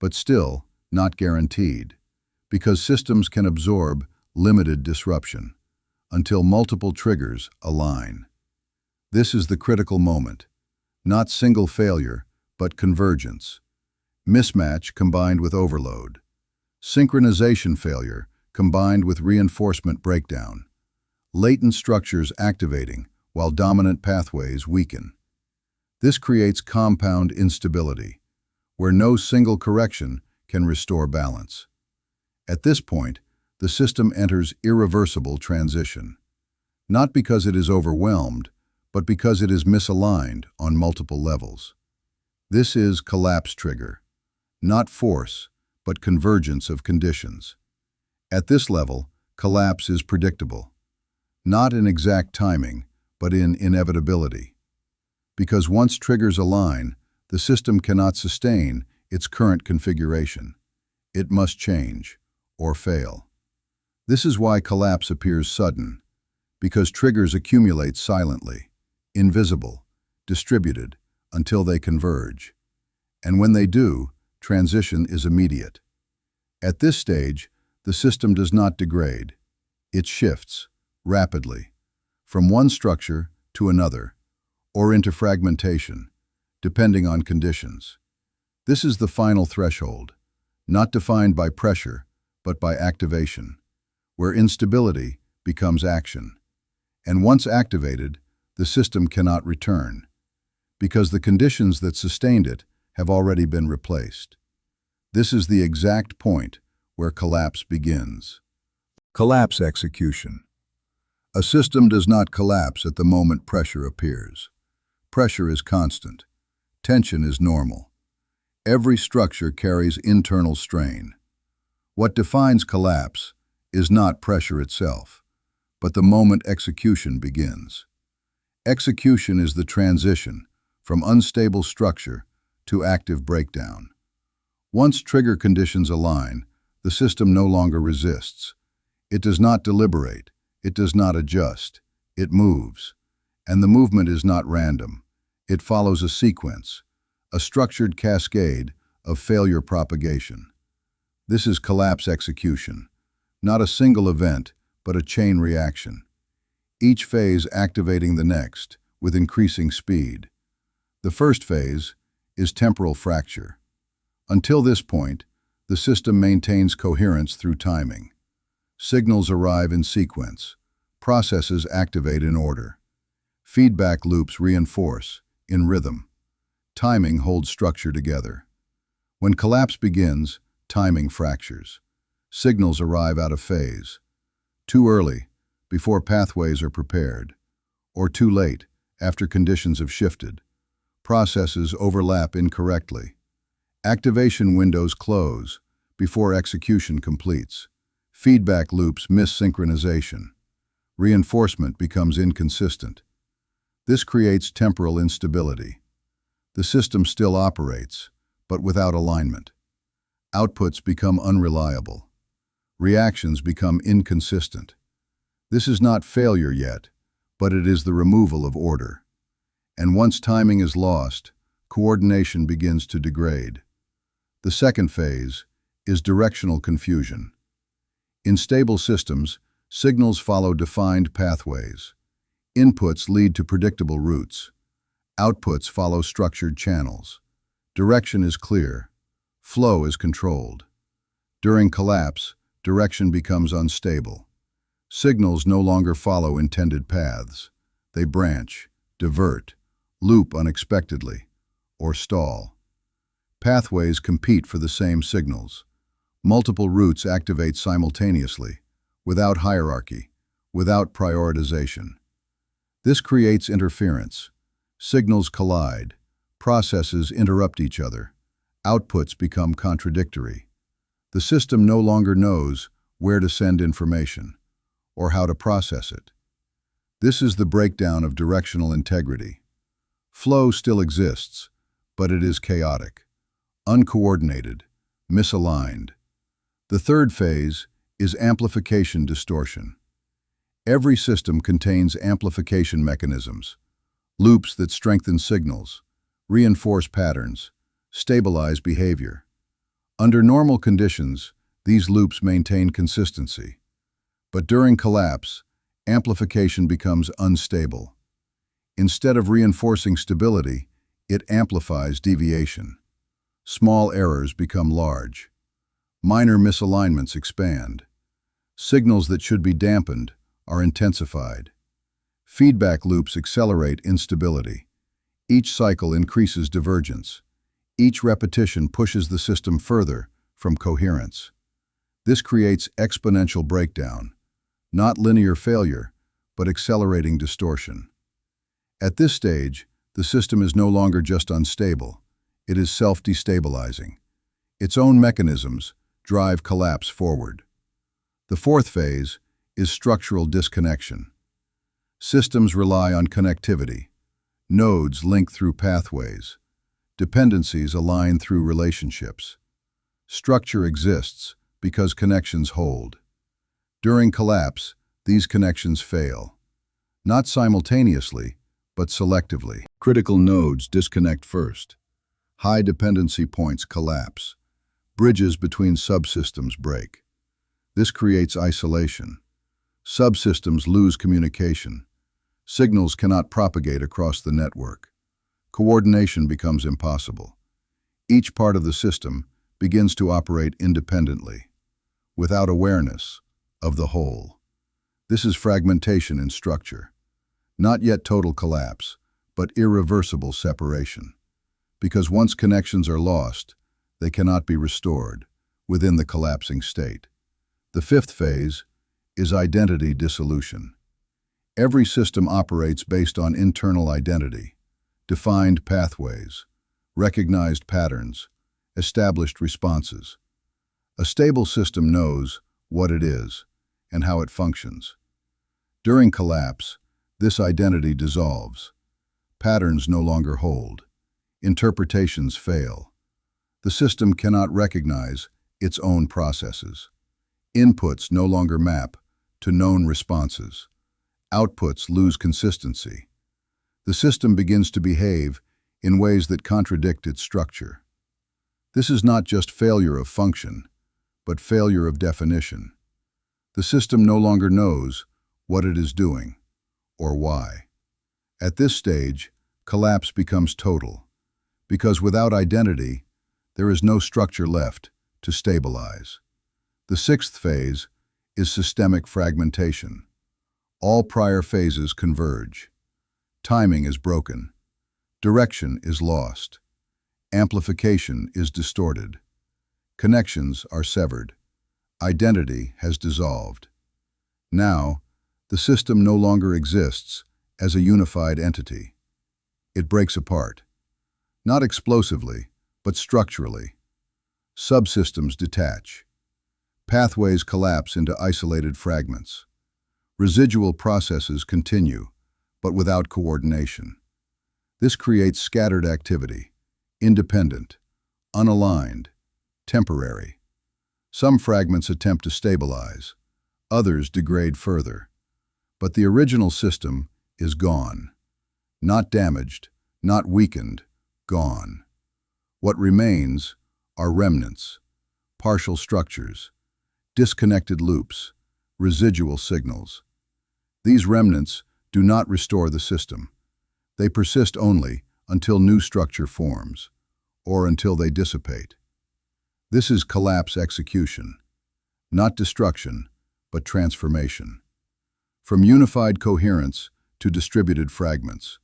but still not guaranteed, because systems can absorb limited disruption until multiple triggers align. This is the critical moment, not single failure, but convergence. Mismatch combined with overload. Synchronization failure combined with reinforcement breakdown. Latent structures activating while dominant pathways weaken. This creates compound instability, where no single correction can restore balance. At this point, the system enters irreversible transition, not because it is overwhelmed, but because it is misaligned on multiple levels. This is collapse trigger, not force, but convergence of conditions. At this level, collapse is predictable, not in exact timing, but in inevitability. Because once triggers align, the system cannot sustain its current configuration. It must change, or fail. This is why collapse appears sudden, because triggers accumulate silently, invisible, distributed, until they converge. And when they do, transition is immediate. At this stage, the system does not degrade. It shifts, rapidly, from one structure to another, or into fragmentation, depending on conditions. This is the final threshold, not defined by pressure, but by activation, where instability becomes action. And once activated, the system cannot return, because the conditions that sustained it have already been replaced. This is the exact point where collapse begins. Collapse execution. A system does not collapse at the moment pressure appears. Pressure is constant. Tension is normal. Every structure carries internal strain. What defines collapse is not pressure itself, but the moment execution begins. Execution is the transition from unstable structure to active breakdown. Once trigger conditions align, the system no longer resists. It does not deliberate. It does not adjust. It moves. And the movement is not random. It follows a sequence, a structured cascade of failure propagation. This is collapse execution, not a single event, but a chain reaction. Each phase activating the next with increasing speed. The first phase is temporal fracture. Until this point, The system maintains coherence through timing. Signals arrive in sequence. Processes activate in order. Feedback loops reinforce, in rhythm. Timing holds structure together. When collapse begins, timing fractures. Signals arrive out of phase. Too early, before pathways are prepared. Or too late, after conditions have shifted. Processes overlap incorrectly. Activation windows close before execution completes. Feedback loops miss synchronization. Reinforcement becomes inconsistent. This creates temporal instability. The system still operates, but without alignment. Outputs become unreliable. Reactions become inconsistent. This is not failure yet, but it is the removal of order. And once timing is lost, coordination begins to degrade. The second phase is directional confusion. In stable systems, signals follow defined pathways. Inputs lead to predictable routes. Outputs follow structured channels. Direction is clear. Flow is controlled. During collapse, direction becomes unstable. Signals no longer follow intended paths. They branch, divert, loop unexpectedly, or stall. Pathways compete for the same signals. Multiple routes activate simultaneously, without hierarchy, without prioritization. This creates interference. Signals collide, processes interrupt each other, outputs become contradictory. The system no longer knows where to send information or how to process it. This is the breakdown of directional integrity. Flow still exists, but it is chaotic, uncoordinated, misaligned. The third phase is amplification distortion. Every system contains amplification mechanisms, loops that strengthen signals, reinforce patterns, stabilize behavior. Under normal conditions, these loops maintain consistency. But during collapse, amplification becomes unstable. Instead of reinforcing stability, it amplifies deviation. Small errors become large. Minor misalignments expand. Signals that should be dampened are intensified. Feedback loops accelerate instability. Each cycle increases divergence. Each repetition pushes the system further from coherence. This creates exponential breakdown, not linear failure, but accelerating distortion. At this stage, the system is no longer just unstable, it is self-destabilizing. Its own mechanisms drive collapse forward. The fourth phase is structural disconnection. Systems rely on connectivity. Nodes link through pathways. Dependencies align through relationships. Structure exists because connections hold. During collapse, these connections fail. Not simultaneously, but selectively. Critical nodes disconnect first. High dependency points collapse. Bridges between subsystems break. This creates isolation. Subsystems lose communication. Signals cannot propagate across the network. Coordination becomes impossible. Each part of the system begins to operate independently, without awareness of the whole. This is fragmentation in structure. Not yet total collapse, but irreversible separation. Because once connections are lost, they cannot be restored within the collapsing state. The fifth phase is identity dissolution. Every system operates based on internal identity, defined pathways, recognized patterns, established responses. A stable system knows what it is and how it functions. During collapse, this identity dissolves. Patterns no longer hold. Interpretations fail. The system cannot recognize its own processes. Inputs no longer map to known responses. Outputs lose consistency. The system begins to behave in ways that contradict its structure. This is not just failure of function, but failure of definition. The system no longer knows what it is doing or why. At this stage, collapse becomes total, because without identity, there is no structure left to stabilize. The sixth phase is systemic fragmentation. All prior phases converge. Timing is broken. Direction is lost. Amplification is distorted. Connections are severed. Identity has dissolved. Now, the system no longer exists as a unified entity. It breaks apart. Not explosively, but structurally. Subsystems detach. Pathways collapse into isolated fragments. Residual processes continue, but without coordination. This creates scattered activity, independent, unaligned, temporary. Some fragments attempt to stabilize, others degrade further. But the original system is gone. Not damaged, not weakened, gone. What remains are remnants, partial structures, disconnected loops, residual signals. These remnants do not restore the system. They persist only until new structure forms, or until they dissipate. This is collapse execution, not destruction, but transformation. From unified coherence to distributed fragments,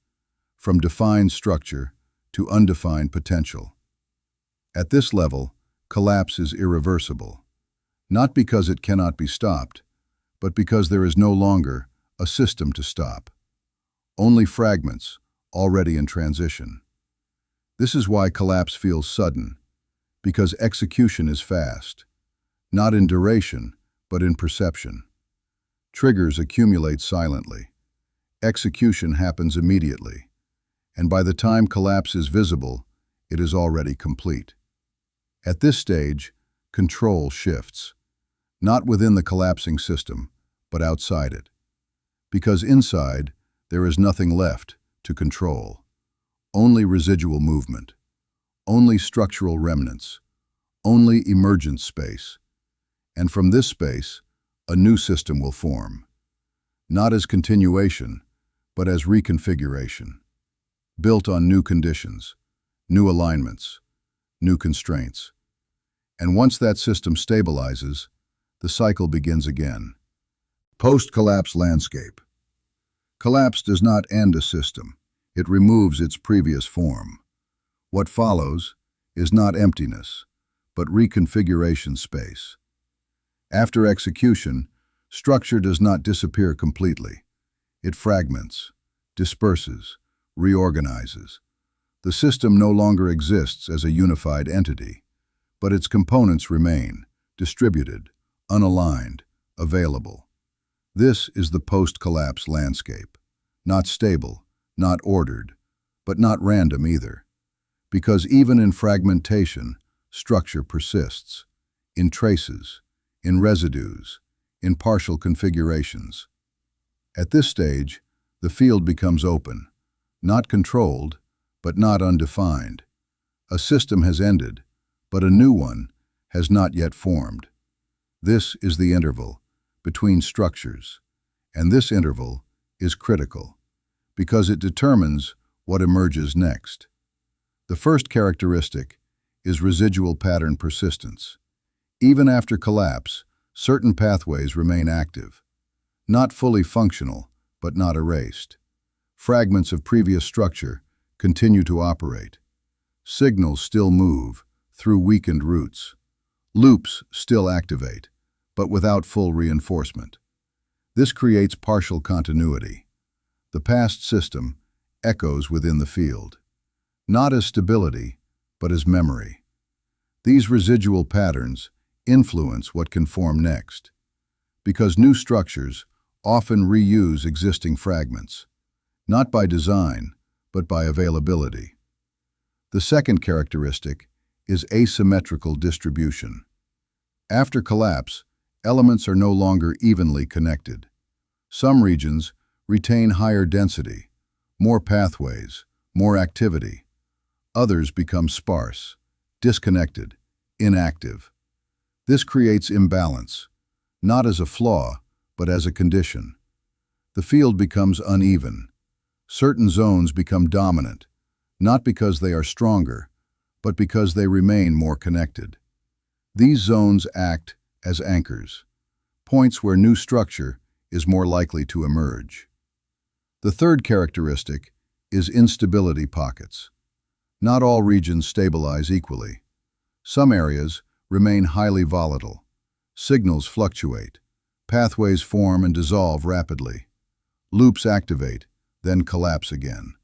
from defined structure to undefined potential. At this level, collapse is irreversible, not because it cannot be stopped, but because there is no longer a system to stop. Only fragments, already in transition. This is why collapse feels sudden, because execution is fast, not in duration, but in perception. Triggers accumulate silently. Execution happens immediately, and by the time collapse is visible, it is already complete. At this stage, control shifts, not within the collapsing system, but outside it. Because inside, there is nothing left to control. Only residual movement, only structural remnants, only emergent space. And from this space, a new system will form. Not as continuation, but as reconfiguration. Built on new conditions, new alignments, new constraints. And once that system stabilizes, the cycle begins again. Post-collapse landscape. Collapse does not end a system. It removes its previous form. What follows is not emptiness, but reconfiguration space. After execution, structure does not disappear completely. It fragments, disperses, reorganizes. The system no longer exists as a unified entity, but its components remain, distributed, unaligned, available. This is the post-collapse landscape. Not stable, not ordered, but not random either. Because even in fragmentation, structure persists, in traces, in residues, in partial configurations. At this stage, the field becomes open, not controlled, but not undefined. A system has ended, but a new one has not yet formed. This is the interval between structures, and this interval is critical, because it determines what emerges next. The first characteristic is residual pattern persistence. Even after collapse, certain pathways remain active, not fully functional, but not erased. Fragments of previous structure continue to operate. Signals still move through weakened roots. Loops still activate, but without full reinforcement. This creates partial continuity. The past system echoes within the field, not as stability, but as memory. These residual patterns influence what can form next, because new structures often reuse existing fragments, not by design, but by availability. The second characteristic is asymmetrical distribution. After collapse, elements are no longer evenly connected. Some regions retain higher density, more pathways, more activity. Others become sparse, disconnected, inactive. This creates imbalance, not as a flaw, but as a condition. The field becomes uneven. Certain zones become dominant, not because they are stronger, but because they remain more connected. These zones act as anchors, points where new structure is more likely to emerge. The third characteristic is instability pockets. Not all regions stabilize equally. Some areas remain highly volatile. Signals fluctuate. Pathways form and dissolve rapidly. Loops activate, then collapse again.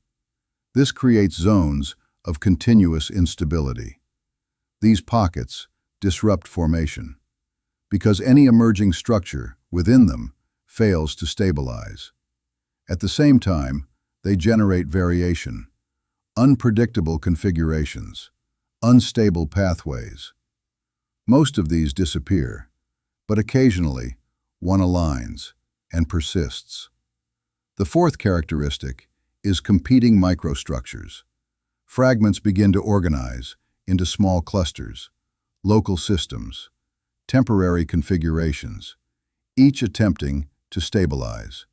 This creates zones of continuous instability. These pockets disrupt formation, because any emerging structure within them fails to stabilize. At the same time, they generate variation, unpredictable configurations, unstable pathways. Most of these disappear, but occasionally one aligns and persists. The fourth characteristic is competing microstructures. Fragments begin to organize into small clusters, local systems, temporary configurations, each attempting to stabilize.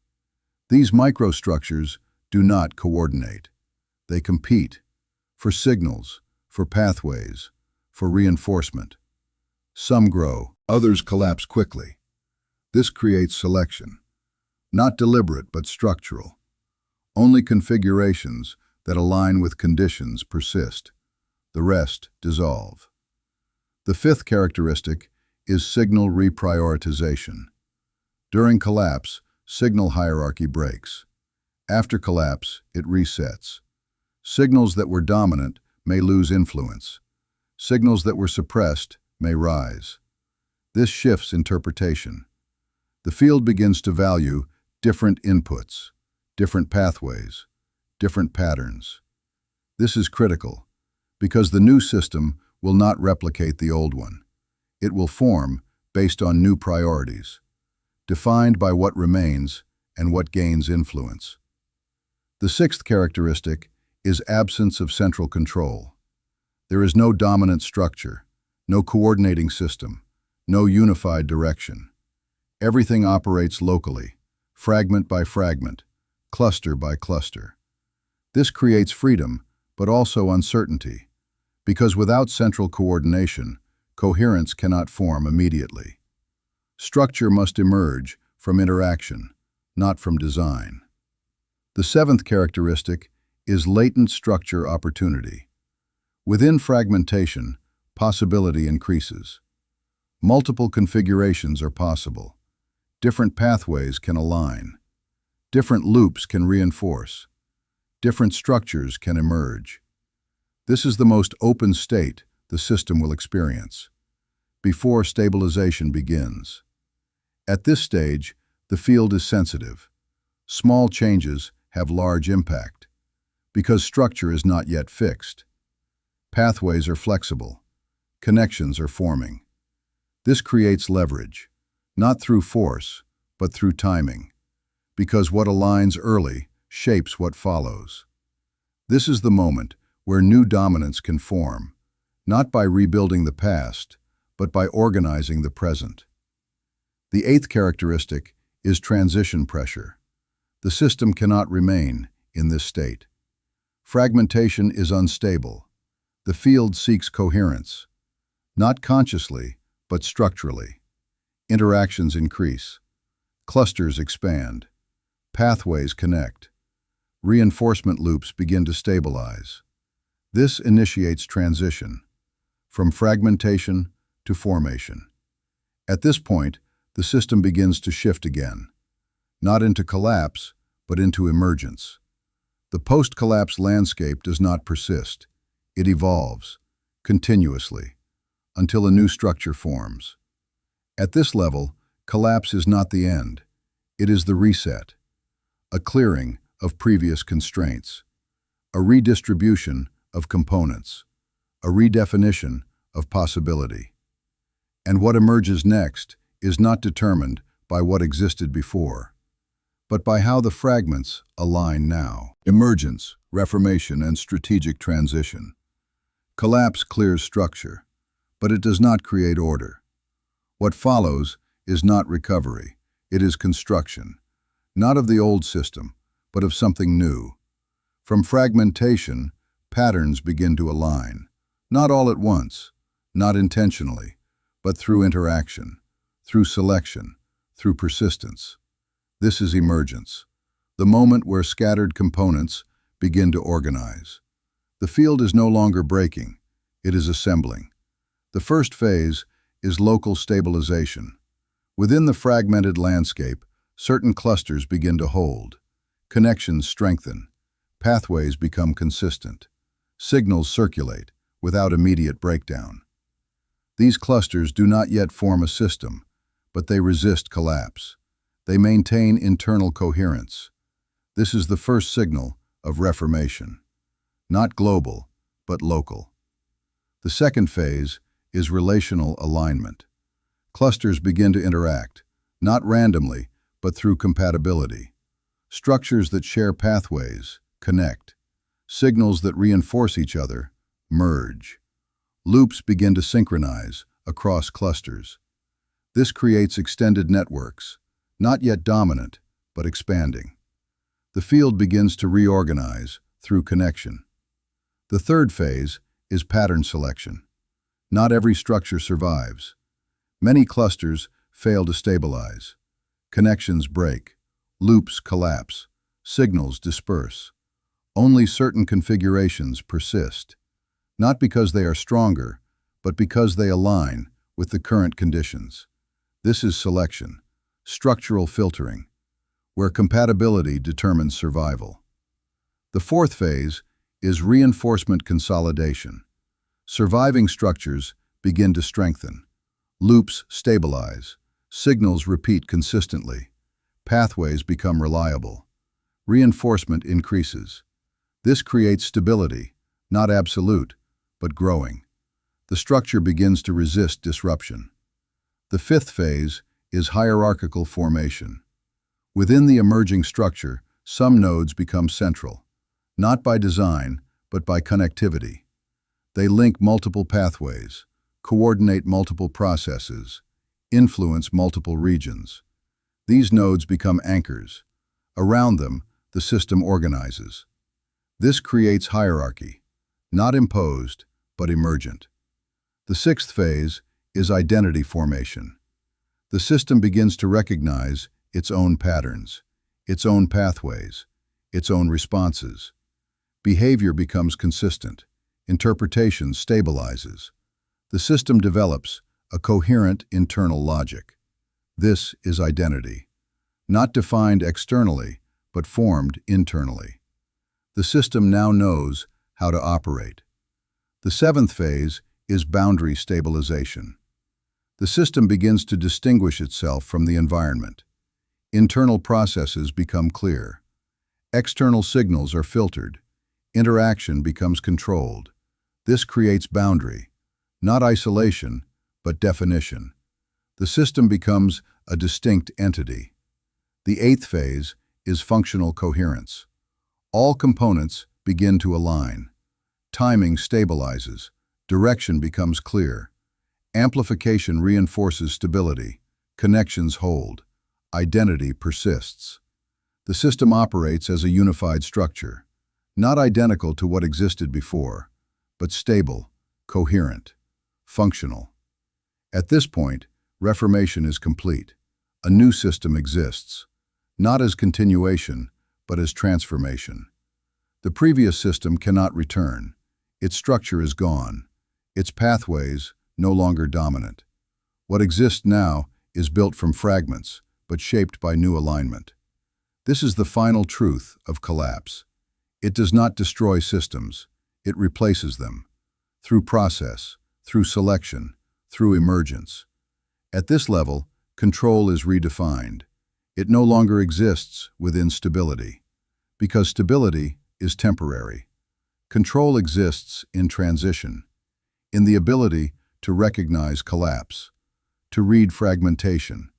These microstructures do not coordinate. They compete for signals, for pathways, for reinforcement. Some grow, others collapse quickly. This creates selection, not deliberate but structural. Only configurations that align with conditions persist. The rest dissolve. The fifth characteristic is signal reprioritization. During collapse, signal hierarchy breaks. After collapse, it resets. Signals that were dominant may lose influence. Signals that were suppressed may rise. This shifts interpretation. The field begins to value different inputs, different pathways, different patterns. This is critical, because the new system will not replicate the old one. It will form based on new priorities, defined by what remains and what gains influence. The sixth characteristic is absence of central control. There is no dominant structure, no coordinating system, no unified direction. Everything operates locally, fragment by fragment, cluster by cluster. This creates freedom, but also uncertainty, because without central coordination, coherence cannot form immediately. Structure must emerge from interaction, not from design. The seventh characteristic is latent structure opportunity. Within fragmentation, possibility increases. Multiple configurations are possible. Different pathways can align. Different loops can reinforce. Different structures can emerge. This is the most open state the system will experience, before stabilization begins. At this stage, the field is sensitive. Small changes have large impact, because structure is not yet fixed. Pathways are flexible. Connections are forming. This creates leverage, not through force, but through timing, because what aligns early shapes what follows. This is the moment where new dominance can form, not by rebuilding the past, but by organizing the present. The eighth characteristic is transition pressure. The system cannot remain in this state. Fragmentation is unstable. The field seeks coherence, not consciously, but structurally. Interactions increase. Clusters expand. Pathways connect. Reinforcement loops begin to stabilize. This initiates transition, from fragmentation to formation. At this point, the system begins to shift again, not into collapse, but into emergence. The post-collapse landscape does not persist. It evolves, continuously, until a new structure forms. At this level, collapse is not the end. It is the reset, a clearing of previous constraints, a redistribution of components, a redefinition of possibility. And what emerges next is not determined by what existed before, but by how the fragments align now. Emergence, reformation, and strategic transition. Collapse clears structure, but it does not create order. What follows is not recovery, it is construction, not of the old system, but of something new. From fragmentation, patterns begin to align, not all at once, not intentionally, but through interaction, through selection, through persistence. This is emergence, the moment where scattered components begin to organize. The field is no longer breaking, it is assembling. The first phase is local stabilization. Within the fragmented landscape, certain clusters begin to hold. Connections strengthen. Pathways become consistent. Signals circulate without immediate breakdown. These clusters do not yet form a system, but they resist collapse. They maintain internal coherence. This is the first signal of reformation. Not global, but local. The second phase is relational alignment. Clusters begin to interact, not randomly, but through compatibility. Structures that share pathways connect. Signals that reinforce each other merge. Loops begin to synchronize across clusters. This creates extended networks, not yet dominant, but expanding. The field begins to reorganize through connection. The third phase is pattern selection. Not every structure survives. Many clusters fail to stabilize. Connections break. Loops collapse. Signals disperse. Only certain configurations persist, not because they are stronger, but because they align with the current conditions. This is selection, structural filtering, where compatibility determines survival. The fourth phase is reinforcement consolidation. Surviving structures begin to strengthen. Loops stabilize. Signals repeat consistently. Pathways become reliable. Reinforcement increases. This creates stability, not absolute, but growing. The structure begins to resist disruption. The fifth phase is hierarchical formation. Within the emerging structure, some nodes become central, not by design, but by connectivity. They link multiple pathways, coordinate multiple processes, influence multiple regions. These nodes become anchors. Around them, the system organizes. This creates hierarchy, not imposed, but emergent. The sixth phase is identity formation. The system begins to recognize its own patterns, its own pathways, its own responses. Behavior becomes consistent. Interpretation stabilizes. The system develops a coherent internal logic. This is identity, not defined externally, but formed internally. The system now knows how to operate. The seventh phase is boundary stabilization. The system begins to distinguish itself from the environment. Internal processes become clear. External signals are filtered. Interaction becomes controlled. This creates boundary, not isolation, but definition. The system becomes a distinct entity. The eighth phase is functional coherence. All components begin to align. Timing stabilizes. Direction becomes clear. Amplification reinforces stability. Connections hold. Identity persists. The system operates as a unified structure, not identical to what existed before, but stable, coherent, functional. At this point, reformation is complete. A new system exists, not as continuation, but as transformation. The previous system cannot return. Its structure is gone. Its pathways no longer dominant. What exists now is built from fragments, but shaped by new alignment. This is the final truth of collapse. It does not destroy systems. It replaces them. Through process, through selection, through emergence. At this level, control is redefined. It no longer exists within stability, because stability is temporary. Control exists in transition, in the ability to recognize collapse, to read fragmentation,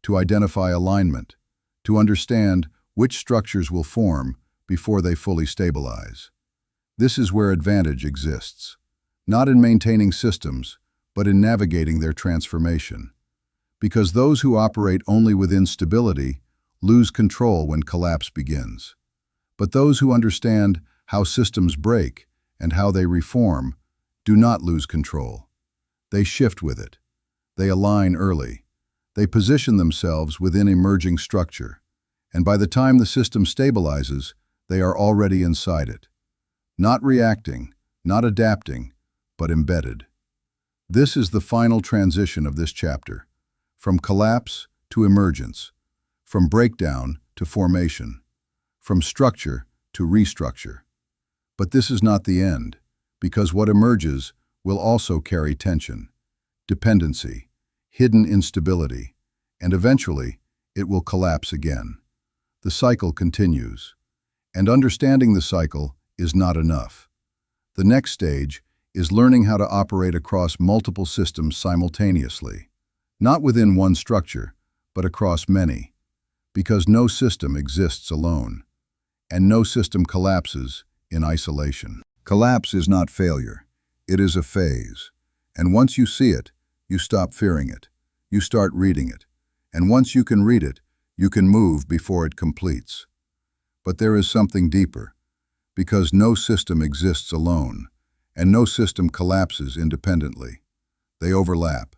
to identify alignment, to understand which structures will form before they fully stabilize. This is where advantage exists, not in maintaining systems, but in navigating their transformation. Because those who operate only within stability lose control when collapse begins. But those who understand how systems break and how they reform do not lose control. They shift with it. They align early. They position themselves within emerging structure, and by the time the system stabilizes, they are already inside it. Not reacting, not adapting, but embedded. This is the final transition of this chapter, from collapse to emergence, from breakdown to formation, from structure to restructure. But this is not the end, because what emerges will also carry tension, dependency, hidden instability, and eventually it will collapse again. The cycle continues, and understanding the cycle is not enough. The next stage is learning how to operate across multiple systems simultaneously, not within one structure, but across many, because no system exists alone, and no system collapses in isolation. Collapse is not failure. It is a phase. And once you see it, you stop fearing it. You start reading it. And once you can read it, you can move before it completes. But there is something deeper, because no system exists alone, and no system collapses independently. They overlap,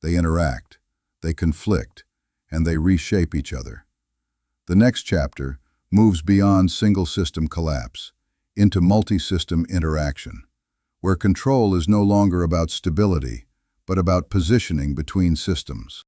they interact, they conflict, and they reshape each other. The next chapter moves beyond single-system collapse into multi-system interaction, where control is no longer about stability, but about positioning between systems.